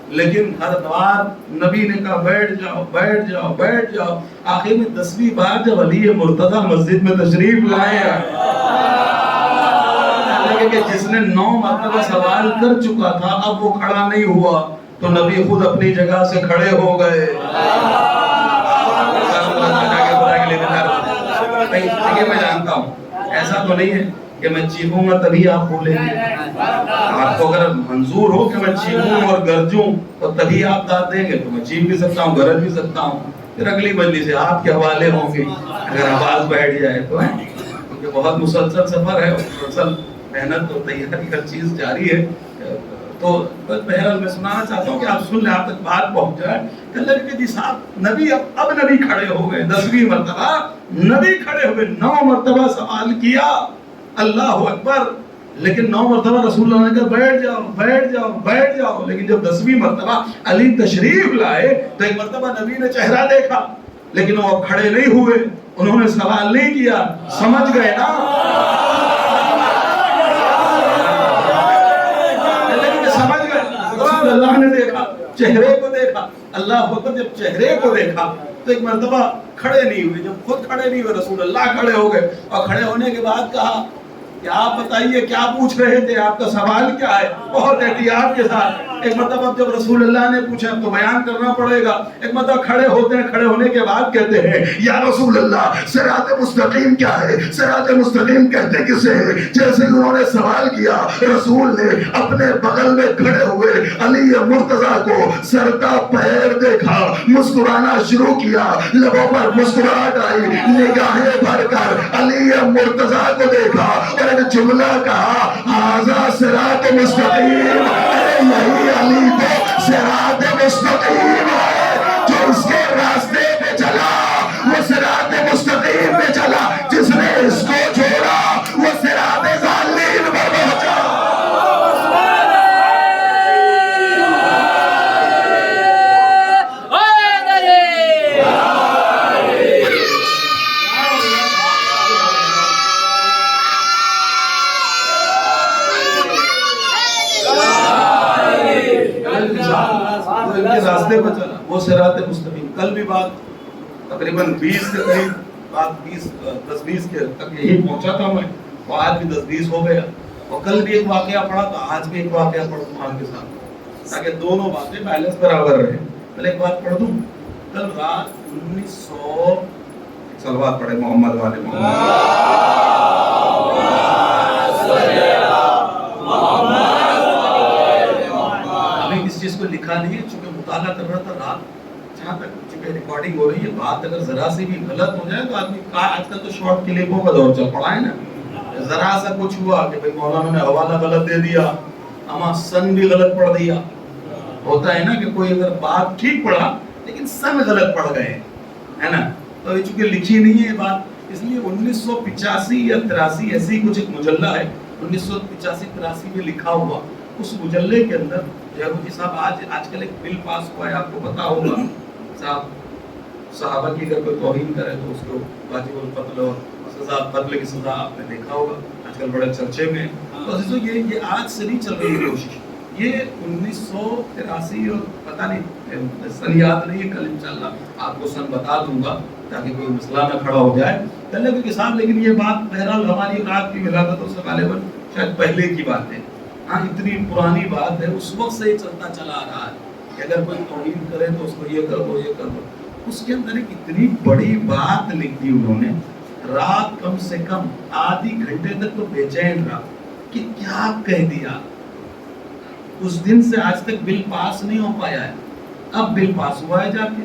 لیکن ہر بار نبی نے کہا بیٹھ جاؤ بیٹھ جاؤ بیٹھ جاؤ. آخر میں 10ویں بار جب علی مرتضیٰ مسجد میں تشریف لائے, کہ جس نے 9 مرتبہ سوال کر چکا تھا اب وہ کھڑا نہیں ہوا, تو نبی خود اپنی جگہ سے کھڑے ہو گئے. میں جانتا ہوں ایسا تو نہیں ہے کہ میں چیخوں گا تبھی آپ بولیں گے. آپ کو اگر منظور ہو کہ میں چیخوں اور گرجوں تو تبھی آپ داد دیں گے, تو میں چیخ بھی سکتا ہوں, گرج بھی سکتا ہوں. پھر اگلی مجلس سے آپ کے حوالے ہوں گے اگر آواز بیٹھ جائے تو. کیونکہ بہت مسلسل سفر ہے, مسلسل محنت اور تیاری ہر چیز جاری ہے. تو بہرحال میں سنانا چاہتا ہوں کہ آپ سن لیں, آپ تک بات پہنچ جائے. کہ اللہ کے جی صاحب نبی اب نبی کھڑے ہو گئے, 10ویں مرتبہ نبی کھڑے ہوئے, 9 مرتبہ سوال کیا, اللہ اکبر. لیکن 9 مرتبہ رسول اللہ نے کہا بیٹھ جاؤ بیٹھ جاؤ بیٹھ جاؤ. لیکن جب 10ویں مرتبہ علی تشریف لائے تو ایک مرتبہ نبی نے چہرہ دیکھا, لیکن وہ اب کھڑے نہیں ہوئے, انہوں نے سوال نہیں کیا. سمجھ گئے نا, سمجھ گئے. رسول اللہ نے دیکھا, چہرے کو دیکھا, اللہ اکبر. جب چہرے کو دیکھا تو ایک مرتبہ کھڑے نہیں ہوئے. جب خود کھڑے نہیں ہوئے, رسول اللہ کھڑے ہو گئے, اور کھڑے ہونے کے بعد کہا کہ آپ بتائیے کیا پوچھ رہے تھے, آپ کا سوال کیا ہے. بہت احتیاط کے ساتھ. ایک مرتبہ جب رسول اللہ نے پوچھا تو بیان کرنا پڑے گا. ایک مرتبہ کھڑے ہوتے ہیں, کھڑے ہونے کے بعد کہتے ہیں یا رسول اللہ صراط مستقیم کیا ہے. صراط مستقیم کہتے کسے ہے. جیسے انہوں نے سوال کیا, رسول نے اپنے بغل میں کھڑے ہوئے علی مرتضیٰ کو سرتا پیر دیکھا, مسکرانا شروع کیا, لبوں پر مسکراہٹ آئی, نگاہیں بھر کر علی مرتضیٰ کو دیکھا اور ایک جملہ کہا ھذا صراط مستقیم. یہی علی تو صراط مستقیم ہے جو اس کے راستے پہ چلا, وہ صراط مستقیم پہ چلا. جس نے اس کو چھوڑا وہ صراط ظالمین پر پہنچا. راستے پر چلا, وہ صراط مستقیم. کل بھی بات تقریباً 20 کے قریب, بات 10-20 کے تک یہی پہنچا تھا میں, اور آج بھی 10-20 ہو گیا. اور کل بھی ایک واقعہ پڑھا تو آج بھی ایک واقعہ پڑھوں آپ کے ساتھ, تاکہ دونوں باتیں بیلنس برابر رہے. پہلے ایک بات پڑھ دوں. کل رات 1900 صلوات پڑھے محمد والے محمد. اس چیز کو لکھا نہیں ہے چونکہ مطالعہ کر رہا تھا رات, جہاں تک چونکہ ریکارڈنگ ہو رہی ہے, بات اگر ذرا سی بھی غلط ہو جائے تو آدمی کا, آج کل تو شارٹ کلپوں کا دور چل پڑا ہے نا, ذرا سا کچھ ہوا کہ بھئی مولانا نے حوالہ غلط دے دیا, اما سن بھی غلط پڑھ دیا. ہوتا ہے نا کہ کوئی اگر بات ٹھیک پڑھا لیکن سن غلط پڑھ گئے, ہے نا. تو چونکہ لکھی نہیں ہے یہ بات, اس لیے 1985 یا 83 ایسی کچھ ایک مجلہ ہے, 1985-83 میں لکھا ہوا. اس مجلے کے اندر جی صاحب آج کل ایک بل پاس ہوا ہے, آپ کو پتا ہوگا صاحب, صحابہ کی اگر کوئی توہین کرے تو اس کو واجب القتل اور سزا، قتل کی سزا آپ نے دیکھا ہوگا، آج کل بڑے چرچے میں ہیں۔ تو عزیزو یہ آج سے نہیں چل رہی ہے کوشش، یہ 1983 اور پتہ نہیں سن یاد نہیں ہے، کل انشاءاللہ آپ کو سن بتا دوں گا تاکہ کوئی مسئلہ نہ کھڑا ہو جائے اللہ کے ساتھ۔ لیکن یہ بات بہرحال ہماری رات کی ولادتوں سے غالباً شاید پہلے کی بات ہے، ہاں اتنی پرانی بات ہے، اس وقت سے یہ چلتا چلا آ رہا ہے کہ اگر کوئی توہین کرے تو اس کو یہ کر دو، یہ کر دو۔ اس کے اندر ایک اتنی بڑی بات لکھ دی انہوں نے، رات کم سے کم آدھی گھنٹے تک تو بے چین رہا کہ کیا کہہ دیا۔ اس دن سے آج تک بل پاس نہیں ہو پایا ہے، اب بل پاس ہوا ہے جا کے۔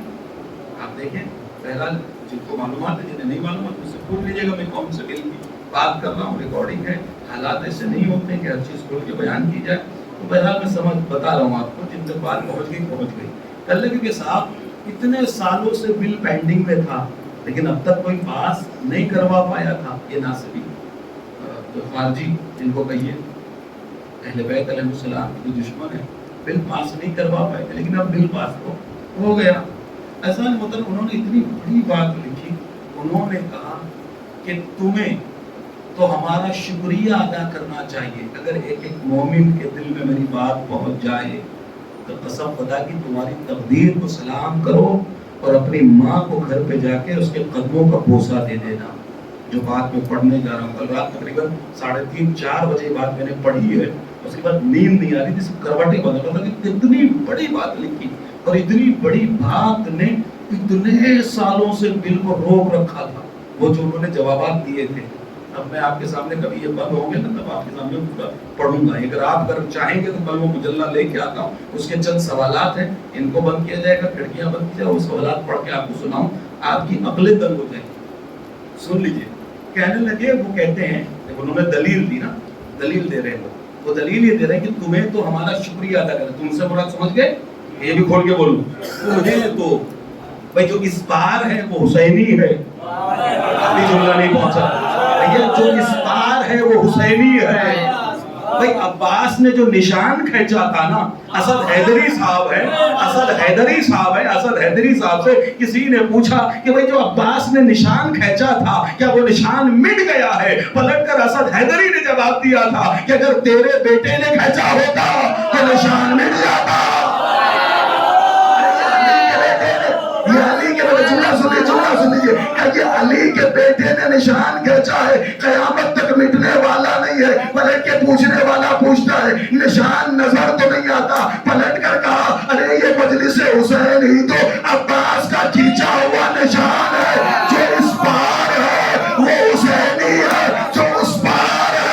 آپ دیکھیں، بہرحال جن کو معلومات ہے، جنہیں نہیں معلومات اس سے پوچھ لیجیے گا، میں کون سے بل کی بات کر رہا ہوں، ریکارڈنگ ہے۔ حالات ایسے نہیں ہوتے کہ ہر چیز کھول کے بیان کی جائے، تو بہرحال میں سمجھ بتا رہا ہوں آپ کو، جن تک بات پہنچ گئی۔ اللہ کے ساتھ اتنے سالوں سے بل پینڈنگ میں تھا لیکن اب تک کوئی پاس نہیں کروا پایا تھا۔ یہ ناصبی جو خارجی جن کو کہیے اہل بیت علیہ السلام کے دشمن ہیں، بل پاس نہیں کروا پائے تھے، لیکن اب بل پاس تو ہو گیا۔ ایسا نہیں مطلب انہوں نے اتنی بڑی بات لکھی، انہوں نے کہا کہ تمہیں تو ہمارا شکریہ ادا کرنا چاہیے، اگر ایک ایک مومن کے دل میں میری بات پہنچ جائے تو قسم خدا کی تمہاری تقدیر کو سلام کرو اور اپنی ماں کو گھر پہ جا کے اس کے قدموں کا بوسہ دے دینا۔ جو بات میں پڑھنے جا رہا ہوں، کل رات تقریباً 3:30 4 بجے بات میں نے پڑھی ہے، اس کے بعد نیند نہیں آ رہی تھی، کروٹیں بدل رہا تھا کہ اتنی بڑی بات لکھی اور اتنی بڑی بات نے اتنے سالوں سے بل کو روک رکھا تھا، وہ جو انہوں نے جوابات دیے تھے۔ اب میں آپ کے سامنے کبھی یہ بند ہوں گے نا، تب آپ کے سامنے پورا پڑھوں گا، اگر آپ چاہیں گے تو کل وہ مجلہ لے کے آتا ہوں، اس کے چند سوالات ہیں، ان کو بند کیا جائے گا، کھڑکیاں بند کی جائے، وہ سوالات پڑھ کے آپ کو سناؤں، آپ کی عقلیں دنگ ہو جائیں۔ سن لیجئے، کہنے لگے، وہ کہتے ہیں، انہوں نے دلیل دی نا، دلیل دے رہے ہیں وہ دلیل یہ دے رہے ہیں کہ تمہیں تو ہمارا شکریہ ادا کرنا، تم سے مراد سمجھ گئے؟ یہ بھی کھول کے بولوں، تمہیں تو بھائی جو اس پار ہے وہ حسینی ہے، ابھی جملہ نہیں پہنچا، یہ جو اس پار ہے وہ حسینی ہے۔ بھائی عباس نے جو نشان کھینچا تھا نا، اسد حیدری صاحب ہے، اسد حیدری صاحب سے کسی نے پوچھا کہ بھائی جو عباس نے نشان کھینچا تھا کیا وہ نشان مٹ گیا ہے؟ پلٹ کر اسد حیدری نے جواب دیا تھا کہ اگر تیرے بیٹے نے کھینچا ہوتا تو نشان مٹ جاتا۔ کہ علی کے بیٹے نے نشان کھینچا ہے، قیامت تک مٹنے والا نہیں ہے، پلٹ کے پوچھنے والا پوچھتا ہے نشان نظر تو نہیں آتا؟ پلٹ کر کہا ارے یہ مجلس حسین ہی تو عباس کا کھینچا ہوا نشان ہے، جو اس پار ہے وہ حسینی ہے، جو اس پار ہے۔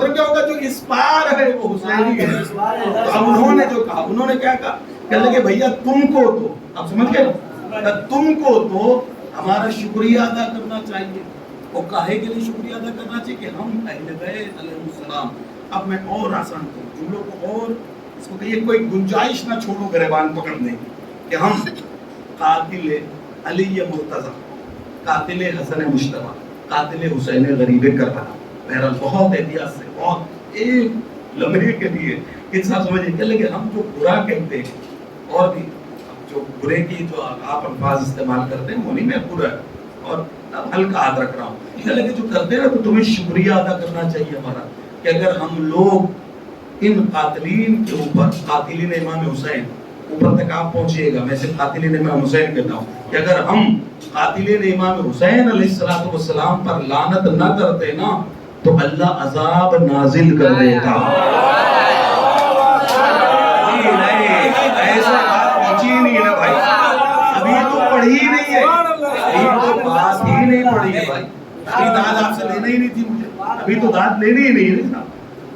کیا ہوگا جو اس پار ہے وہ حسینی ہے۔ اب انہوں نے جو کہا، انہوں نے کیا کہا، کہنے لگے بھیا تم کو تو، اب سمجھ گئے، تم کو تو ہمارا شکریہ ادا کرنا چاہیے۔ وہ کہے کے لیے شکریہ ادا کرنا چاہیے کہ ہم اہل بیت علیہ السلام، اب میں اور آسان کروں جملوں کو، اور اس کو کہیے کوئی گنجائش نہ چھوڑو گریبان پکڑنے کی، کہ ہم قاتل علی مرتضی، قاتل حسن مجتبی، قاتل حسین غریب کربلا، بہرحال بہت احتیاط سے، بہت ایک لمحے کے لیے انسان سمجھے کہ لگے ہم جو برا کہتے ہیں اور بھی جو برے کی جو آپ الفاظ استعمال کرتے ہیں وہ نہیں، میں برا اور ہلکا ہاتھ رکھ رہا ہوں، کہ لگے جو کرتے ہیں تو تمہیں شکریہ ادا کرنا چاہیے ہمارا، کہ اگر ہم لوگ ان قاتلین کے اوپر، قاتلین امام حسین اوپر تک آپ پہنچیے گا، میں سے قاتلین امام حسین کہتا ہوں، کہ اگر ہم قاتلین امام حسین علیہ السلام پر لعنت نہ کرتے نا تو اللہ عذاب نازل کر دیتا۔ ایسا بات پہنچی ہی نہیں ہے نا بھائی، ابھی تو پڑھی ہی نہیں ہے، ابھی تو بات ہی نہیں پڑھی ہے بھائی، ابھی داد آپ سے لینا ہی نہیں تھی مجھے، ابھی تو داد لینی ہی نہیں تھا۔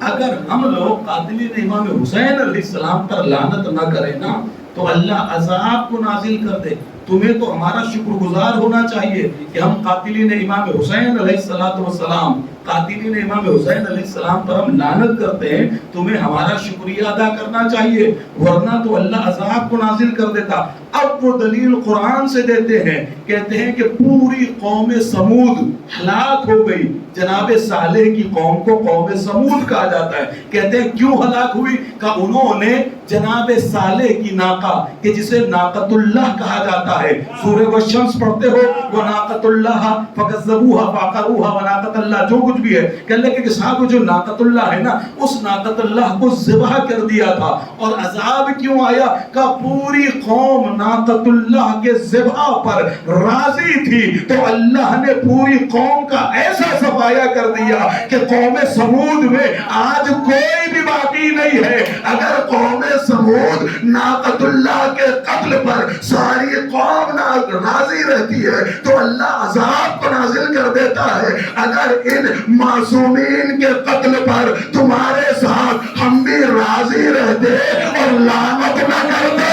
اگر ہم لوگ قاتلین امام حسین علیہ السلام پر لعنت نہ کریں نا تو اللہ عذاب کو نازل کر دے۔ تمہیں تو ہمارا شکر گزار ہونا چاہیے کہ ہم قاتلین امام حسین علیہ السلام قاتلین امام حسین علیہ السلام پر ہم لعنت کرتے ہیں، تمہیں ہمارا شکریہ ادا کرنا چاہیے، ورنہ تو اللہ عذاب کو نازل کر دیتا۔ اب وہ دلیل قرآن سے دیتے ہیں، کہتے ہیں کہ پوری قوم سمود ہلاک ہو گئی۔ جناب صالح کی قوم کو قوم سمود کہا جاتا ہے۔ کہتے ہیں کیوں ہلاک ہوئی؟ کہ انہوں نے جناب صالح کی ناقہ، کہ جسے ناقۃ اللہ کہا جاتا ہے، سورہ والشمس پڑھتے ہو، وہ ناقۃ اللہ فکذبوها فعقروها وناقۃ اللہ، جو کچھ بھی ہے کہ اللہ کے ساتھ جو ناقۃ اللہ ہے نا، اس ناقۃ اللہ کو ذبح کر دیا تھا۔ اور عذاب کیوں آیا؟ کہ پوری قوم ناقۃ اللہ کے ذبح پر راضی تھی، تو اللہ نے پوری قوم کا ایسا صفایا کر دیا کہ قوم سمود میں آج کوئی بھی باقی نہیں ہے۔ اگر قوم سمود ناقۃ اللہ کے قتل پر ساری قوم راضی رہتی ہے تو اللہ عذاب کو نازل کر دیتا ہے۔ اگر ان معصومین کے قتل پر تمہارے ساتھ ہم بھی راضی رہتے اور لعنت نہ کرتے۔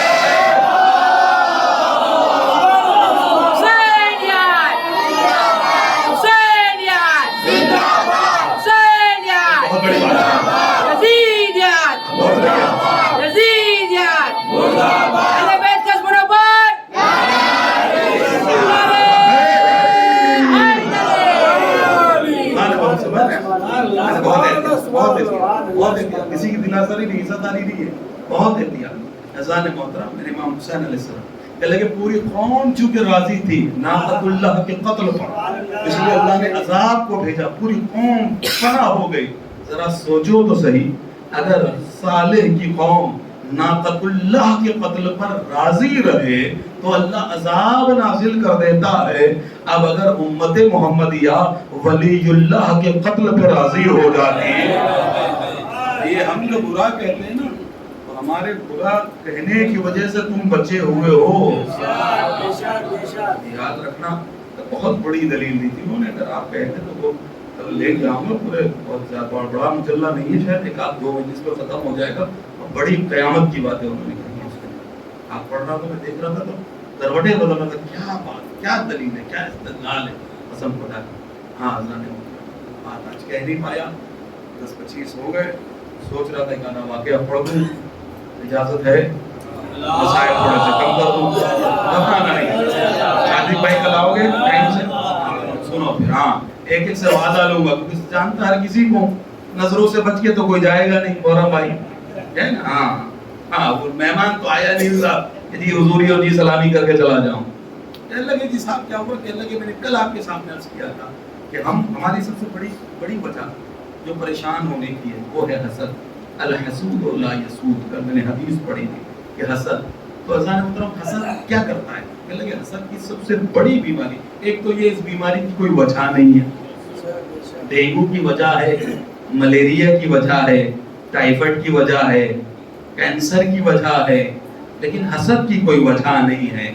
کسی کی دلاساری نہیں، عزت داری نہیں ہے، بہت احتیاط۔ اذان محترم میرے امام حسین علیہ السلام کہ لگے پوری قوم چونکہ راضی تھی ناقۃ اللہ کے قتل پر، اس لیے اللہ نے عذاب کو بھیجا، پوری قوم فنا ہو گئی۔ ذرا سوچو تو صحیح، اگر صالح کی قوم ناقۃ اللہ کے قتل پر راضی رہے تو اللہ عذاب نازل کر دیتا ہے۔ اب اگر امت محمدیہ ولی اللہ کے قتل پر راضی ہو جاتی، یہ ہم جو برا کہتے ہیں نا، تو ہمارے برا کہنے کی وجہ سے تم بچے ہوئے ہو، یاد رکھنا۔ بہت بڑی دلیل دی تھی انہوں نے، اگر آپ کہتے تو وہ لے جاؤں گا، پورے بہت زیادہ بڑا مجلہ نہیں ہے، شاید ایک آدھ دو مجلس پہ ختم ہو جائے گا، بڑی قیامت کی باتیں انہوں نے کہی اس کے اندر۔ آپ پڑھ رہا تو میں دیکھ رہا تھا تو دروٹے بدل رہا تھا، کیا بات، کیا دلیل ہے، کیا استدلال ہے، قسم خدا کی۔ ہاں اذان بات آج کہہ نہیں پایا، 10-25 ہو گئے، سوچ رہا تھا کہ انا واقعہ پڑھ دوں، اجازت ہے مسائل تھوڑے سے کم کر دوں، گھبرانا نہیں۔ شادی بھائی کل آؤ گے ٹائم سے؟ سنو پھر، ہاں ایک ایک سے وعدہ لوں گا، کیونکہ جانتا ہر کسی کو نظروں سے بچ کے تو کوئی جائے گا نہیں، محرم بھائی ہے نا۔ ہاں ہاں وہ مہمان تو آیا نہیں تھا کہ جی حضوری اور جی سلامی کر کے چلا جاؤں۔ کہنے لگے جی صاحب کیا ہوا؟ کہنے لگے میں نے کل آپ کے سامنے عرض کیا تھا کہ ہماری سب سے بڑی وجہ جو پریشان ہونے کی ہے وہ ہے حسد، الحسود لا یسود۔ کل میں نے حدیث پڑھی تھی کہ حسد، تو اذان محترم حسد کیا کرتا ہے؟ کہنے لگے حسد کی سب سے بڑی بیماری، ایک تو یہ اس بیماری کی کوئی وجہ نہیں ہے، ڈینگو کی وجہ ہے، ملیریا کی وجہ ہے، ٹائیفائڈ کی وجہ ہے، کینسر کی وجہ ہے، لیکن حسد کی کوئی وجہ نہیں ہے۔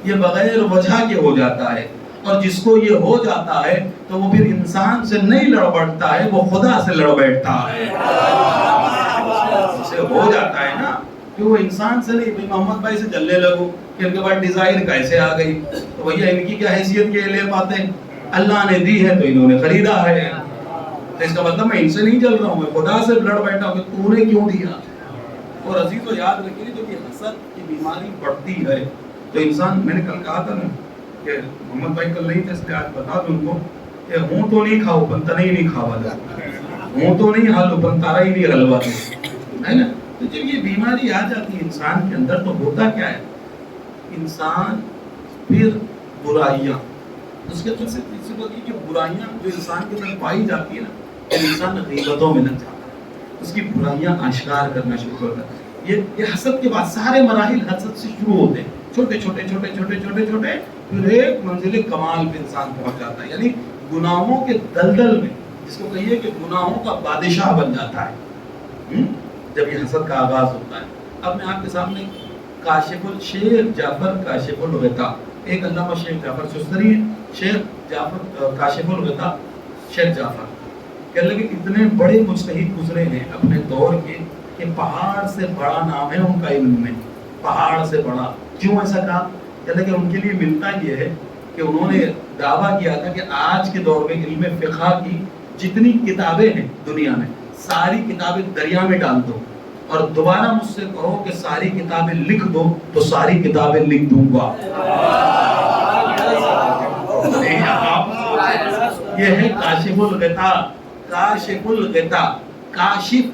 یہ بغیر وجہ کے ہو جاتا ہے، اور جس کو یہ ہو جاتا ہے تو وہ پھر انسان سے نہیں لڑ پڑتا ہے، وہ خدا سے لڑ بیٹھتا ہے۔ اسے ہو جاتا ہے نا کہ وہ انسان سے نہیں، بھائی محمد بھائی سے جلنے لگو کہ ان کے بعد ڈیزائر کیسے آ گئی، تو بھیا ان کی کیا حیثیت کے لے پاتے ہیں؟ اللہ نے دی ہے تو انہوں نے خریدا ہے، تو اس کا مطلب میں ان سے نہیں چل رہا ہوں، میں خدا سے لڑ بیٹھا ہوں کہ تو نے کیوں دیا۔ اور عزیز و یاد رکھیے جب یہ حسد کی بیماری بڑھتی ہے تو انسان، میں نے کل کہا تھا نا کہ محمد بھائی کل نہیں تھے اس لیے آج بتا دوں ان کو کہ ہوں تو نہیں کھاؤ بنتا نہیں کھاوا جاتا، ہوں تو نہیں حل بنتارا ہی نہیں حلوا ہے نا۔ تو جب یہ بیماری آ جاتی ہے انسان کے اندر تو ہوتا کیا ہے، انسان پھر برائیاں، اس کے اندر سے کہ برائیاں جو انسان کے اندر پائی جاتی ہے نا، انسان غیبتوں میں لگ جاتا ہے، اس کی برائیاں آشکار کرنا شروع کرتا ہے۔ یہ حسد کے بعد سارے مراحل حسد سے شروع ہوتے ہیں، چھوٹے چھوٹے چھوٹے چھوٹے چھوٹے چھوٹے، پھر ایک منزل کمال پہ انسان پہنچ جاتا ہے، یعنی گناہوں کے دلدل میں، جس کو کہیے کہ گناہوں کا بادشاہ بن جاتا ہے جب یہ حسد کا آغاز ہوتا ہے۔ اب میں آپ کے سامنے کاشف شیخ جعفر کاشف الغطا، ایک علامہ شیخ جعفر سستری ہے، شیخ جعفر کاشف الغطا شیخ جعفر، کہنے لگے اتنے بڑے مجتہد گزرے ہیں اپنے دور کے کہ پہاڑ سے بڑا نام ہے ان کا علم میں، پہاڑ سے بڑا۔ کیوں ایسا کہا؟ کہنے لگے ان کے لیے ملتا یہ ہے کہ انہوں نے دعویٰ کیا تھا کہ آج کے دور میں علم فقہ کی جتنی کتابیں ہیں دنیا میں ساری کتابیں دریا میں ڈال دو اور دوبارہ مجھ سے کہو کہ ساری کتابیں لکھ دو تو ساری کتابیں لکھ دوں گا. یہ ہے کاشف الغطا. کاشف الغطا, کاشف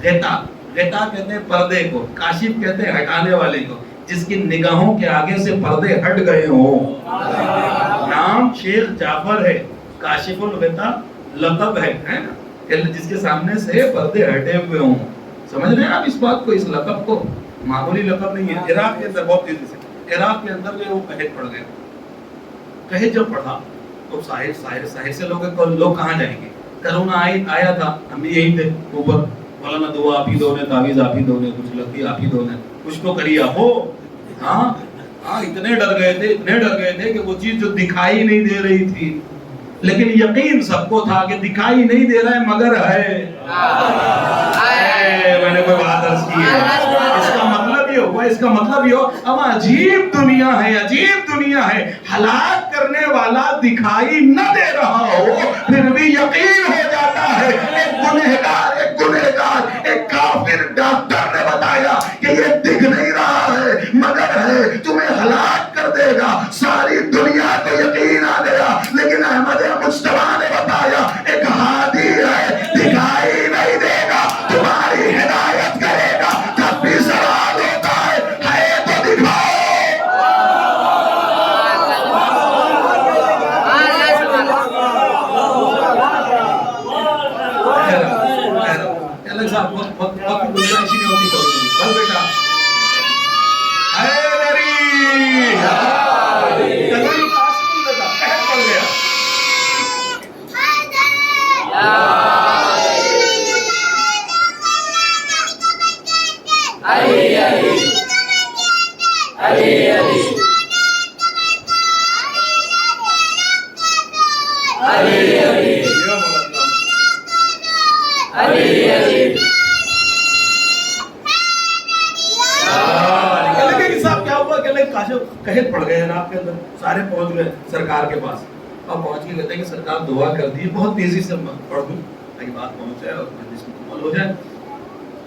غطا, غطا کہتے ہیں پردے کو, کاشف کہتے ہیں ہٹانے والے کو, جس کی نگاہوں کے آگے سے پردے ہٹ گئے ہوں. نام شیخ جعفر ہے, کاشف الغطا لقب ہے نا, جس کے سامنے سے پردے ہٹے ہوئے ہوں. سمجھ رہے ہیں آپ اس بات کو؟ اس لقب کو معمولی لقب نہیں ہے. عراق کے اندر بہت تیزی سے عراق کے اندر جو وہ قحط پڑ گئے, قحط جب پڑا تو ساحل سے لوگ کہاں جائیں گے؟ کرونا آیا تھا, ہم بھی یہی تھے اوپر, مولانا دعا آپ ہی دو نے, تعویذ آپ ہی دو نے, کچھ لگی آپ ہی دو نے, کچھ تو کریے آپ ہو. ہاں اتنے ڈر گئے تھے کہ وہ چیز جو دکھائی نہیں دے رہی تھی, لیکن یقین سب کو تھا کہ دکھائی نہیں دے رہا ہے مگر ہے. میں نے کوئی بات عرض کی ہے. اس کا مطلب یہ ہو اب عجیب دنیا ہے, ہلاک کرنے والا دکھائی نہ دے رہا ہو پھر بھی یقین ہو جاتا ہے. ایک گنہگار ایک کافر ڈاکٹر نے بتایا کہ یہ دکھ نہیں رہا ہے مگر ہے, تمہیں ہلاک کر دے گا. ساری دنیا کو یقین آ گیا, لیکن احمد مجتبیٰ نے بتایا ایک ہادی ہے, دکھائی نہیں دے گا, تمہاری ہدایت کرے گا. تب بھی سوال ہوتا ہے تو دکھاؤ. وقت گنجائش نہیں ہوتی کبھی. بس بیٹا پڑ گیا. قحط پڑ گئے عراق کے اندر, سارے پہنچ گئے سرکار کے پاس. اب پہنچ کے کہتے ہیں کہ سرکار دعا کر دی, بہت تیزی سے پڑھ دوں تاکہ بات پہنچ جائے اور مجلس مکمل ہو جائے.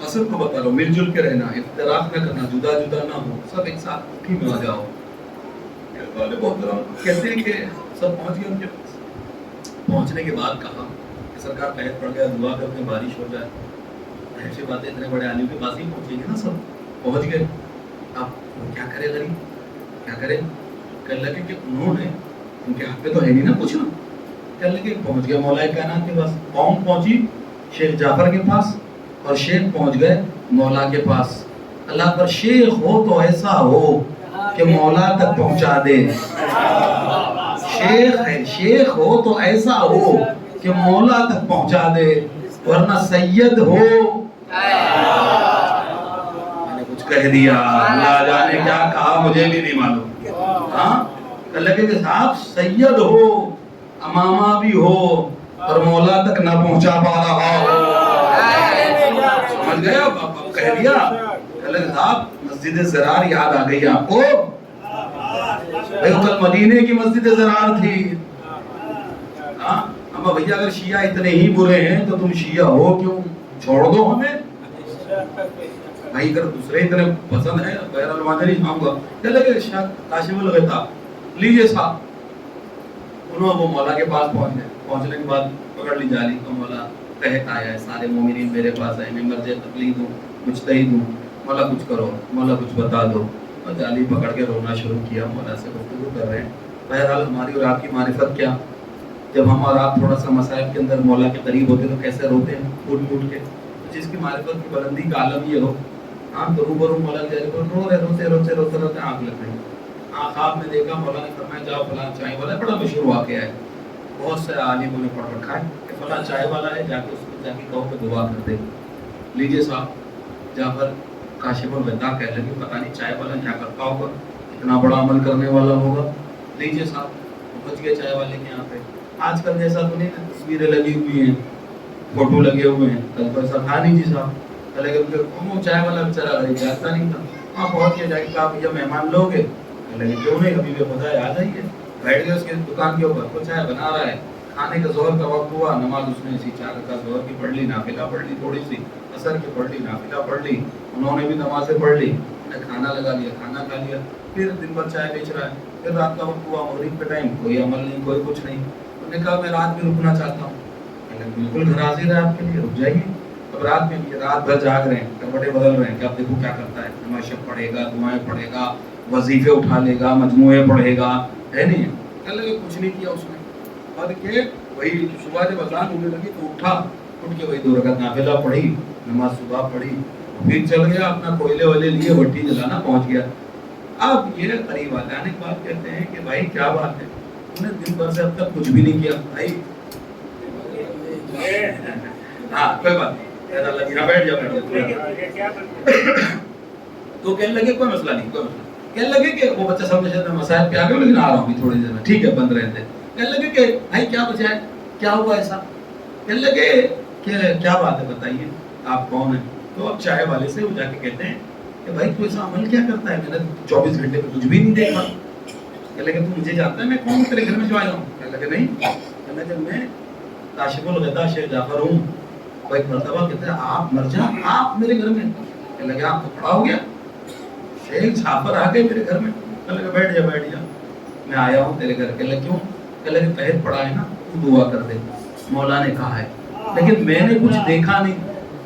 اصل کو بتا رہا ہوں, مل جل کے رہنا, اختلاف نہ کرنا, جدا نہ ہو, سب ایک ساتھ ہی میں آ جاؤ. کہتے ہیں کہ سب پہنچ گئے ان کے پاس. پہنچنے کے بعد کہا کہ سرکار قحط پڑ گیا, دعا کرتے ہیں بارش ہو جائے. ایسی باتیں اتنے بڑے عالم کے پاس ہی پہنچیں گے نا, سب پہنچ گئے. اب کیا کرے غریب, کیا کرے؟ کہنے لگے کہ انہوں نے, ان کے حق پہ تو ہے نہیں نا پوچھنا. کہنے لگے پہنچ گئے مولا کائنات کے پاس. قوم پہنچی شیخ جعفر کے پاس اور شیخ پہنچ گئے مولا کے پاس. اللہ پر شیخ ہو تو ایسا ہو کہ مولا تک پہنچا دے. شیخ ہو تو ایسا ہو کہ مولا تک پہنچا دے, ورنہ سید ہو. کہہ دیا, اللہ جانے کیا کہا مجھے بھی نہیں معلوم. ہاں کہ لگے کہ صاحب سید ہو, امامہ بھی ہو اور مولا تک نہ پہنچا پا رہا ہو. سمجھ گئے؟ اب کہہ دیا. کہ لگے صاحب مسجد زرار یاد آ گئی آپ کو؟ بھئی کل مدینے کی مسجد زرار تھی. ہاں اما بھیا اگر شیعہ اتنے ہی برے ہیں تو تم شیعہ ہو کیوں؟ چھوڑ دو ہمیں. بھائی اگر دوسرے اتنے پسند ہے غیر المادری ہم کو کہہ لگے کاشف الغطا لیجئے صاحب. انہوں وہ مولا کے پاس پہنچ گئے. پہنچنے کے بعد پکڑ لی جالی تو مولا قحط آیا ہے, سارے مومنین میرے پاس آئے, میں مرجع تقلید ہوں, مجتہد ہوں, مولا کچھ کرو, مولا کچھ بتا دو. اور جالی پکڑ کے رونا شروع کیا. مولا سے گفتگو کر رہے ہیں. بہرحال ہماری اور آپ کی معرفت کیا, جب ہم اور آپ تھوڑا سا مسائل کے اندر مولا کے قریب ہوتے تو کیسے روتے ہیں پھوٹ پھوٹ کے. جس کی معرفت کی بلندی کا عالم یہ ہو, تو روبرو مولا کے روتے آنکھ لگ گئی. خواب میں دیکھا, مولا نے فرمایا جاؤ فلاں چائے والا, بڑا مشہور واقعہ ہے, بہت سے عالموں نے پڑھ رکھا ہے کہ فلاں چائے والا ہے, جا کے اس کو جا کے کہو کہ دعا کر دے. لیجئے صاحب جعفر کاشف الغطا کہہ لگے پتہ نہیں چائے والا کیا کرتا ہوگا, اتنا بڑا عمل کرنے والا ہوگا. لیجئے صاحب پہنچ گئے چائے والے کے یہاں پہ. آج کل جیسا تو نہیں نا تصویریں لگی ہوئی ہیں, فوٹو لگے ہوئے ہیں, کل تو ایسا تھا نہیں جی صاحب. وہ چائے والا بیچارہ غریب جانتا نہیں تھا. وہاں پہنچ کے جا کے کہا بھیا مہمان لوگ ہیں. کہنے لگے کیوں نہیں, ابھی بھی خدا ہے, آ جائیے. بیٹھ گئے اس کے دکان کے اوپر, وہ چائے بنا رہا ہے, کھانے کا ظہر کا وقت ہوا, نماز اس نے اسی 4 رکعت ظہر کی پڑھ لی, نافلہ پڑھ لی تھوڑی سی, عصر کی پڑھ لی, نافلہ پڑھ لی, انہوں نے بھی نمازیں پڑھ لی, انہیں کھانا لگا لیا, کھانا کھا لیا, پھر دن بھر چائے بیچ رہا ہے. پھر رات کا وقت ہوا, مغرب کے ٹائم, کوئی عمل نہیں, کوئی کچھ نہیں. انہوں نے کہا میں رات میں رکنا چاہتا ہوں. بالکل گھر حاضر ہے آپ کے لیے, رک جائیے. اب رات میں رات بھر جاگ رہے ہیں, کپڑے بدل رہے ہیں کہ اب دیکھو کیا کرتا ہے, نماز پڑھے گا, دعائیں پڑھے گا, وظیفے اٹھا لے گا, مجموعے پڑھے گا, ہے نہیں. کل کچھ نہیں کیا اس نے, اور کہ وہی صبح جب اذان ہونے لگی تو اٹھا, اٹھ کے وہی 2 رکعت نافلہ پڑھی, نماز صبح پڑھی, پھر چل گیا اپنا کوئلے والے لیے بٹی جلانا پہنچ گیا. اب یہ قریب آنے کے بعد کہتے ہیں کہ بھائی کیا بات ہے, انہیں دن بھر سے اب تک کچھ بھی نہیں کیا. بھائی ہاں کوئی بات نہیں, بیٹھ جاؤ. تو کہنے لگے کوئی مسئلہ نہیں, کوئی مسئلہ. کہنے لگے کہ وہ بچہ سب میں مسائل پہ آ گئے, لیکن آ رہا ہوں تھوڑی دیر میں, ٹھیک ہے بند رہتے. کہنے لگے کہ بھائی کیا وجہ ہے, کیا ہوا ایسا. کہنے لگے کہ کیا بات ہے بتائیے, آپ کون ہیں. تو اب چائے والے سے وہ جا کے کہتے ہیں کہ بھائی تو ایسا عمل کیا کرتا ہے, میں نے 24 گھنٹے میں کچھ بھی نہیں دیکھا. کہنے لگے تو مجھے جانتا ہے میں کون تیرے گھر میں جو آیا ہوں. کہنے لگے نہیں. کہنے لگے میں کاشف الغدا شیخ جعفر ہوں. وہ ایک مرتبہ کہتے ہیں آپ مر جا, آپ میرے گھر میں. کہنے لگے آپ تو کھڑا ہو گیا, شیخ جعفر آ گئے میرے گھر میں. کہنے لگے بیٹھ جا بیٹھ جا, میں آیا ہوں تیرے گھر. کہنے لگے کیوں. کہنے لگے پہر پڑا ہے نا, تو دعا کر دے, مولا نے کہا ہے, لیکن میں نے کچھ دیکھا نہیں,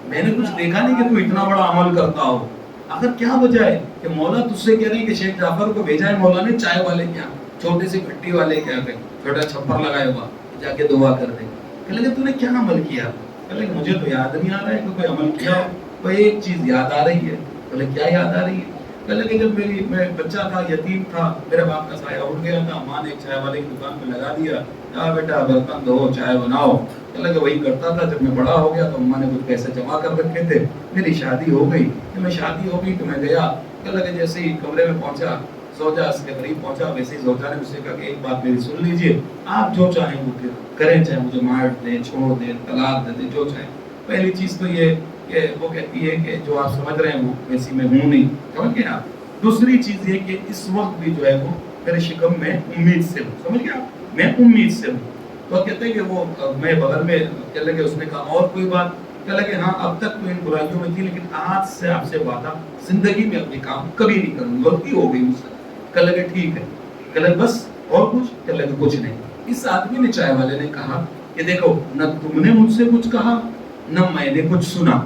میں نے کچھ دیکھا نہیں کہ تو اتنا بڑا عمل کرتا ہو. آخر کیا وجہ ہے کہ مولا تجھ سے کہہ رہے ہیں کہ شیخ جعفر کو بھیجا ہے مولا نے چائے والے کے یہاں, چھوٹے سے بھٹی والے کے یہاں, چھوٹا چھپر لگایا ہوا, جا کے دعا کر دے. کہنے لگے تو نے کیا عمل کیا. کہنے لگے مجھے تو یاد نہیں آ رہا ہے کہ کوئی عمل کیا ہو. کوئی ایک چیز یاد آ رہی ہے. کہنے کیا یاد آ رہی ہے. کہنے لگے جب میں بچہ تھا, یتیم تھا, میرے باپ کا سایہ اٹھ گیا تھا, ماں نے ایک چائے والے کی دکان پہ لگا دیا, جا بیٹا برتن دھو چائے بناؤ. کہنے لگے وہی کرتا تھا. جب میں بڑا ہو گیا تو اماں نے کچھ پیسے جمع کر رکھے تھے, میری شادی ہو گئی. جب میں شادی ہو گئی تو میں گیا. کہنے لگے جیسے ہی کمرے میں پہنچا, زوجہ اس کے قریب پہنچا, ویسے ہی زوجہ نے مجھ سے کہا کہ ایک بات میری سن لیجئے, آپ جو چاہیں وہ کریں, چاہے مجھے مار دیں, چھوڑ دیں, طلاق دے دیں, جو چاہیں. پہلی چیز تو یہ کہ وہ کہتی ہے کہ جو آپ سمجھ رہے ہیں وہ ویسی میں ہوں نہیں, سمجھ گئے آپ. دوسری چیز یہ کہ اس وقت بھی جو ہے وہ میرے شکم میں امید سے ہوں, سمجھ گیا, میں امید سے ہوں. تو کہتے ہیں کہ وہ میں بغل میں, کہنے لگے اس نے کہا اور کوئی بات. کہنے لگے ہاں اب تک تو ان برائیوں میں تھی, لیکن آج سے آپ سے وعدہ, زندگی میں اپنے کام کبھی نہیں کروں, غلطی ہو گئی مجھ سے. کہنے لگے ٹھیک ہے. کہنے لگے بس اور کچھ. کہنے لگے کچھ نہیں. اس آدمی نے, چائے والے نے کہا کہ دیکھو نہ تم نے مجھ سے کچھ کہا نہ میں نے کچھ سنا,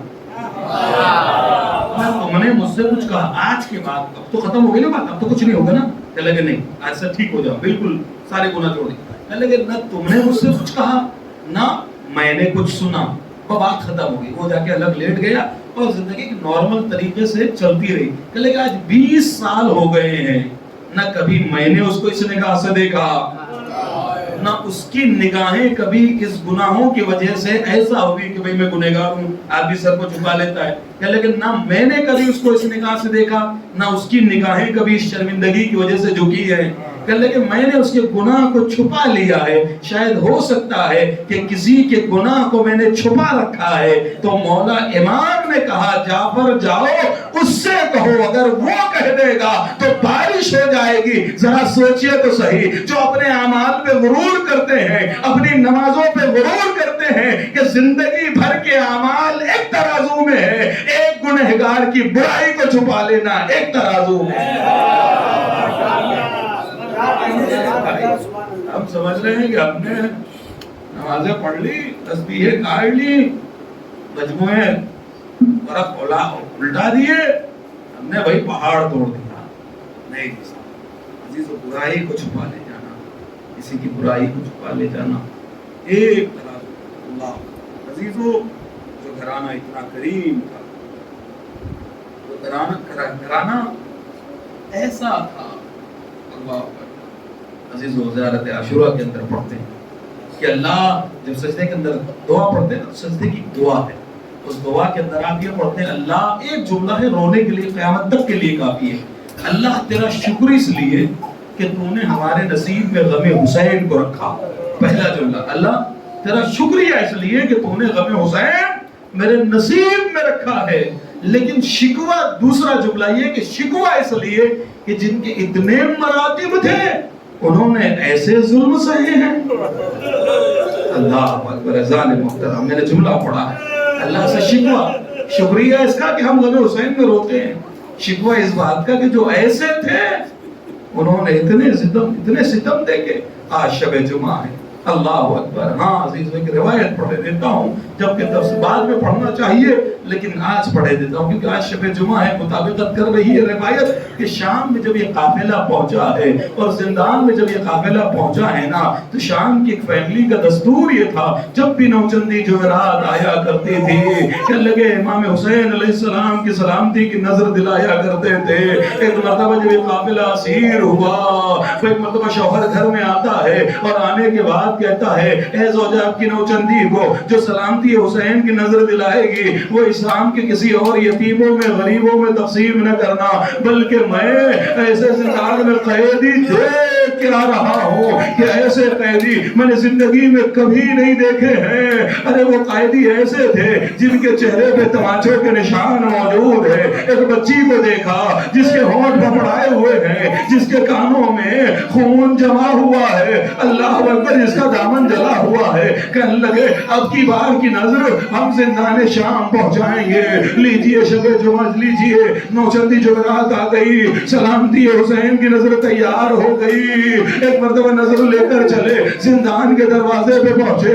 تم نے مجھ سے کچھ کہا, آج کے بعد اب تو ختم ہو گئی نا بات, اب تو کچھ نہیں ہوگا نا. کہنے لگے نہیں, آج سے ٹھیک ہو جاؤ, بالکل سارے گناہ چھوڑ دیں. کہنے لگے نہ تم نے مجھ سے کچھ کہا نہ میں نے کچھ سنا, وہ بات ختم ہو گئی. وہ جا کے الگ لیٹ گیا اور زندگی کی نارمل طریقے سے چلتی رہی. کہنے لگے آج 20 سال ہو گئے ہیں, نہ کبھی میں نے اس کو اس نگاہ سے دیکھا, نہ اس کی نگاہیں کبھی اس گناہوں کی وجہ سے ایسا ہوگی کہ بھئی میں گنہگار ہوں, آپ بھی سر کو چھپا لیتا ہے. کہ لیکن نہ میں نے کبھی اس کو اس نگاہ سے دیکھا, نہ اس کی نگاہیں کبھی اس شرمندگی کی وجہ سے جھکی ہے. کہ لیکن میں نے اس کے گناہ کو چھپا لیا ہے. شاید ہو سکتا ہے کہ کسی کے گناہ کو میں نے چھپا رکھا ہے. تو مولا امام نے کہا جعفر جاؤ اس سے کہو, اگر وہ کہہ دے گا تو بارش ہو جائے گی. ذرا سوچئے تو صحیح, جو اپنے اعمال پہ غرور کرتے ہیں, اپنی نمازوں پہ غرور کرتے ہیں کہ زندگی بھر کے اعمال ایک ترازو میں ہے, ایک گنہگار کی برائی کو چھپا لینا ایک ترازو میں. ہم سمجھ رہے ہیں کہ ہم نے نمازیں پڑھ لی, تسبیحیں کاٹ لی, مجموعے برف الٹا دیے, ہم نے بھائی پہاڑ توڑ دیا. نہیں عزیز و برائی کو چھپا لے جانا, کسی کی برائی کو چھپا لے جانا ایک طرح. اللہ عزیزو, جو گھرانہ اتنا کریم تھا, وہ گھرانہ ایسا تھا. اللہ عزیز و زیارت عاشورہ کے اندر پڑھتے ہیں کہ اللہ جب سجدے کے اندر دعا پڑھتے ہیں, سجدے کی دعا ہے, اس دعا کے اندر آپ یہ پڑھتے ہیں, اللہ ایک جملہ ہے رونے کے لیے, قیامت تک کے لیے کافی ہے. اللہ تیرا شکر اس لیے کہ تو نے ہمارے نصیب میں غم حسین کو رکھا. پہلا جملہ, اللہ تیرا شکریہ اس لیے کہ تو نے غم حسین میرے نصیب میں رکھا ہے. لیکن شکوہ, دوسرا جملہ یہ کہ شکوہ اس لیے کہ جن کے اتنے مراتب تھے انہوں نے ایسے ظلم سہے ہیں. اللہ اکبر ذال محترم، میں نے جملہ پڑھا اللہ سے شکوہ، شکریہ اس کا کہ ہم غم حسین میں روتے ہیں، شکوہ اس بات کا کہ جو ایسے تھے انہوں نے اتنے ستم دیکھے۔ آج شب جمعہ ہے، اللہ اکبر۔ ہاں عزیزوں ایک روایت پڑھے دیتا ہوں، جبکہ تفسیر بعد میں پڑھنا چاہیے لیکن آج پڑھے دیتا ہوں کیونکہ آج شب جمعہ ہے۔ مطابقت کر رہی ہے روایت کہ شام میں جب یہ قافلہ پہنچا ہے اور زندان میں جب یہ قافلہ پہنچا ہے نا، تو شام کی ایک فیملی کا دستور یہ تھا، جب بھی نوچندی جمعرات آیا کرتی تھی کہ لگے امام حسین علیہ السلام کی سلامتی کی نظر دلایا کرتے تھے۔ ایک مرتبہ جب یہ قافلہ اسیر ہوا تو ایک مرتبہ شوہر گھر میں آتا ہے اور آنے کے بعد کہتا ہے اے زوجہ آپ کی نوچندی کو جو سلامتی حسین کی نظر دلائے گی وہ اسلام کے کسی اور یتیموں میں غریبوں میں تقسیم نہ کرنا، بلکہ میں ایسے زندان میں قیدی دیکھ کے آ رہا ہوں کہ ایسے قیدی میں نے زندگی میں کبھی نہیں دیکھے ہیں۔ ارے وہ قیدی ایسے تھے جن کے چہرے پہ تماچوں کے نشان موجود ہے۔ ایک بچی کو دیکھا جس کے ہونٹ پپڑائے ہوئے ہیں، جس کے کانوں میں خون جمع ہوا ہے، اللہ اکبر، جس کا دامن جلا ہوا ہے۔ کہنے لگے اب کی بار کی نظر ہم زندان شام پہنچائیں گے، لیجئے شب جمعہ لیجئے۔ نوچندی جمعرات آ گئی، سلامتی حسین کی نظر تیار ہو گئی۔ ایک مرتبہ نظر لے کر چلے، زندان کے دروازے پہ پہنچے،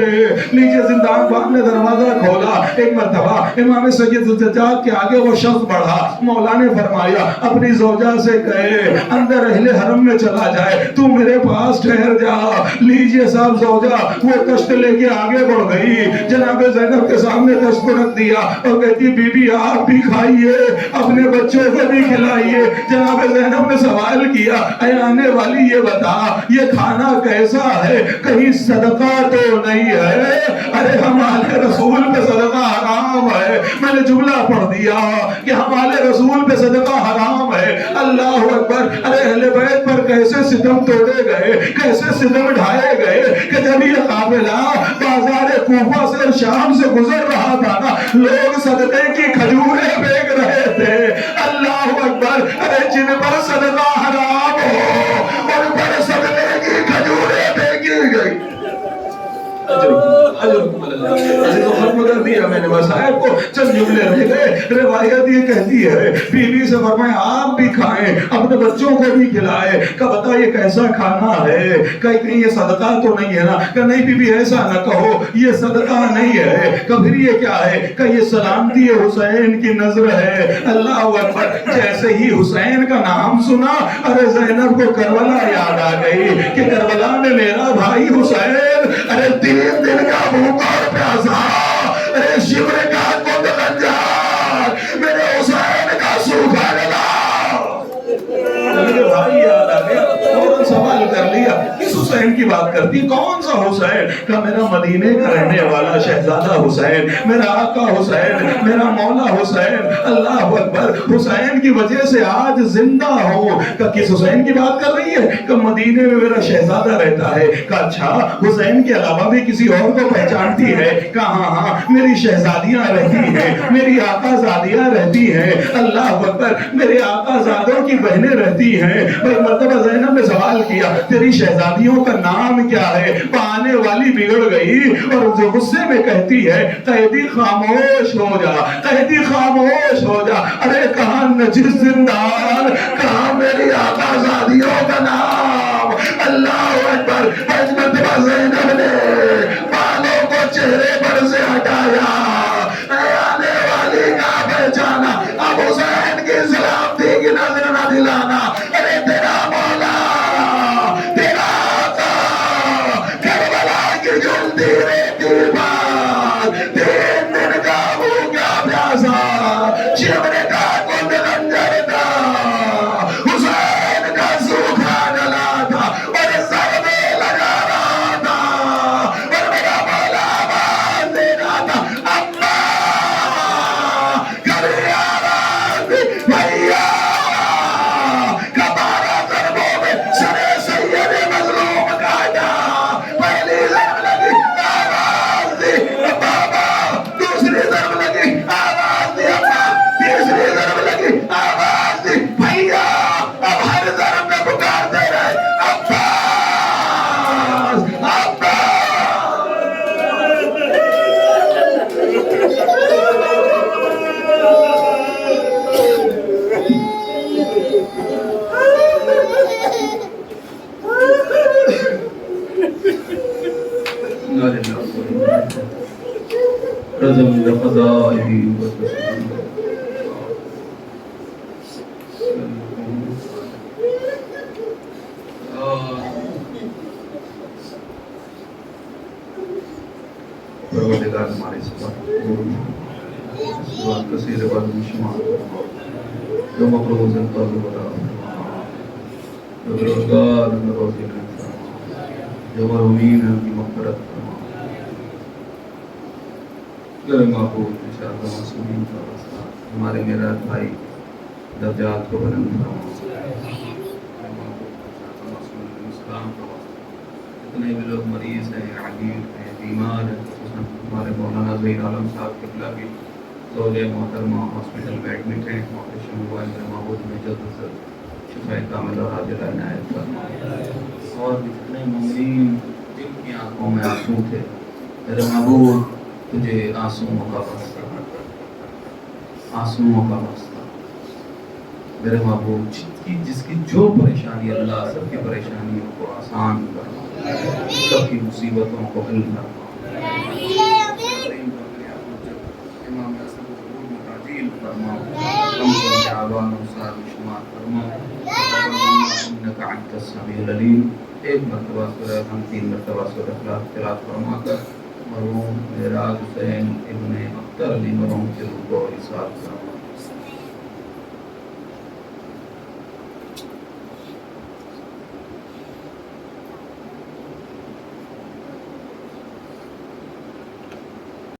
لیجئے زندان بان نے دروازہ کھولا۔ ایک مرتبہ امام سید سجاد کے آگے وہ شخص بڑھا، مولا نے فرمایا اپنی زوجہ سے کہے اندر اہل حرم میں چلا جائے، تو میرے پاس ٹھہر جا۔ لیجئے صاحب زوجہ وہ کشت لے کے آگے بڑھ گئی، جناب زینب کے سامنے کشت کو رکھ دیا اور کہتی بی بی آپ بھی کھائیے، اپنے بچوں کو بھی کھلائیے۔ جناب زینب نے سوال کیا اے آنے والی یہ بتا یہ کھانا کیسا ہے، کہیں صدقہ تو نہیں ہے؟ ارے ہمارے رسول پہ صدقہ حرام ہے۔ میں نے جملہ پڑھ دیا کہ ہمارے رسول پہ صدقہ حرام ہے۔ اللہ اکبر۔ ارے اہل بیت پر کیسے ستم توڑے گئے، کیسے ستم ڈھائے گئے کہ جب یہ قافلہ بازار کوفہ سے شام سے گزر رہا تھا نا، لوگ صدقے کی کھجوریں پھینک رہے تھے۔ اللہ اکبر۔ ارے جن پر صدقہ حرام ہو ان پر صدقے کی کھجوریں پھینکی گئی۔ ختم کر دیا میں نے مسائل کو، چند جملے رہ گئے۔ روایت یہ کہتی ہے بیوی سے فرمایا آپ بھی کھائیں، اپنے بچوں کو بھی کھلائے۔ کہ بتا یہ کیسا کھانا ہے، کہیں یہ صدقہ تو نہیں ہے نا؟ کہ نہیں بی بی ایسا نہ کہو، یہ صدقہ نہیں ہے۔ کہ پھر یہ کیا ہے؟ کہ یہ سلامتی حسین کی نظر ہے۔ اللہ اکبر۔ جیسے ہی حسین کا نام سنا، ارے زینب کو کربلا یاد آ گئی کہ کربلا میں میرا بھائی حسین ارے 3 دن کا بھوکا اور پیاسا، ارے شمر کا کند رنجار، میرے حسین کا سوکھا گلا۔ میرے بھائی یاد آ گیا، فوراً سوال کر لیا کس حسین کی بات کرتی، کون سا حسین؟ کہ میرا مدینے کا رہنے والا شہزادہ حسین، میرا آقا حسین، میرا مولا حسین۔ اللہ اکبر۔ حسین کی وجہ سے آج زندہ ہوں۔ کہ کس حسین کی بات کر رہی ہے؟ کہ مدینے میں میرا شہزادہ رہتا ہے۔ کہ اچھا حسین کے علاوہ بھی کسی اور کو پہچانتی ہے؟ کہ ہاں میری شہزادیاں رہتی ہیں، میری آقا زادیاں رہتی ہیں۔ اللہ اکبر۔ میرے آقا زادوں کی بہنیں رہتی ہیں۔ ایک مرتبہ زینب نے سوال کیا تیری شہزادیوں کا نام کیا ہے؟ آنے والی بگڑ گئی اور جو غصے میں کہتی ہے قیدی خاموش ہو جا، قیدی خاموش ہو جا۔ ارے کہاں نجس زندان، کہاں میری آقا زادیوں کا نام۔ اللہ اکبر۔ ایک مرتبہ زینب نے بالوں کو چہرے پر سے ہٹایا، اے آنے والی کا پہچانا، اب حسین کی سلامتی کی نظر نہ دلانا۔ ارے تیرا مولا، تیرا آقا، کربلا کی جلدی ریتی بات، 3 دن کا بھوکا پیاسا، شمر کا کند رنجر تھا، حسین کا سوکھا گلا تھا اور ضربے لگا رہا تھا اور میرا مولا آواز دے رہا تھا اما کبھی آواز بھیا۔ کبارہ ضربوں میں سرے سید مظلوم کاٹا، پہلی ضرب لگی آواز دی إنا لله وإنا إليه رزم بقضائه وتسليمه پروردگار ہمارے سوال کثیر بات شمار جو مقروض القلب ولا جو روزگار روزی کرتا جو مرحومین کی مغفرت فرما گر معبود انشاءاللہ معصومین کا واسطہ ہمارے میرا بھائی درجات کو بلند فرما جتنے بھی لوگ مریض ہیں علیل ہیں بیمار ہیں ہمارے مولانا ظہیر عالم صاحب قبلہ بھی زوجہ محترمہ ہاسپٹل میں ایڈمٹ ہیں آپریشن ہوا ہے میرے محبوب میں جلد سے شفاء کامل اور عاجلہ عنایت فرما اور جتنے مومنین جن کی آنکھوں میں آنسو تھے میرے محبوب تجھے آنسوؤں کا واسطہ میرے محبوب جس کی جو پریشانی اللہ سب کی پریشانیوں کو آسان فرما سب کی مصیبتوں کو حل فرما فرما ہم کو جعبان و سار شمار فرما انکا انت السمیع العلیم ایک مرتبہ سورہ ہم 3 مرتبہ سورہ اخلاق تلاوت فرما کر مرحوم معراج حسین ابن اختر علی مرحوم کے روح کو ارسال فرما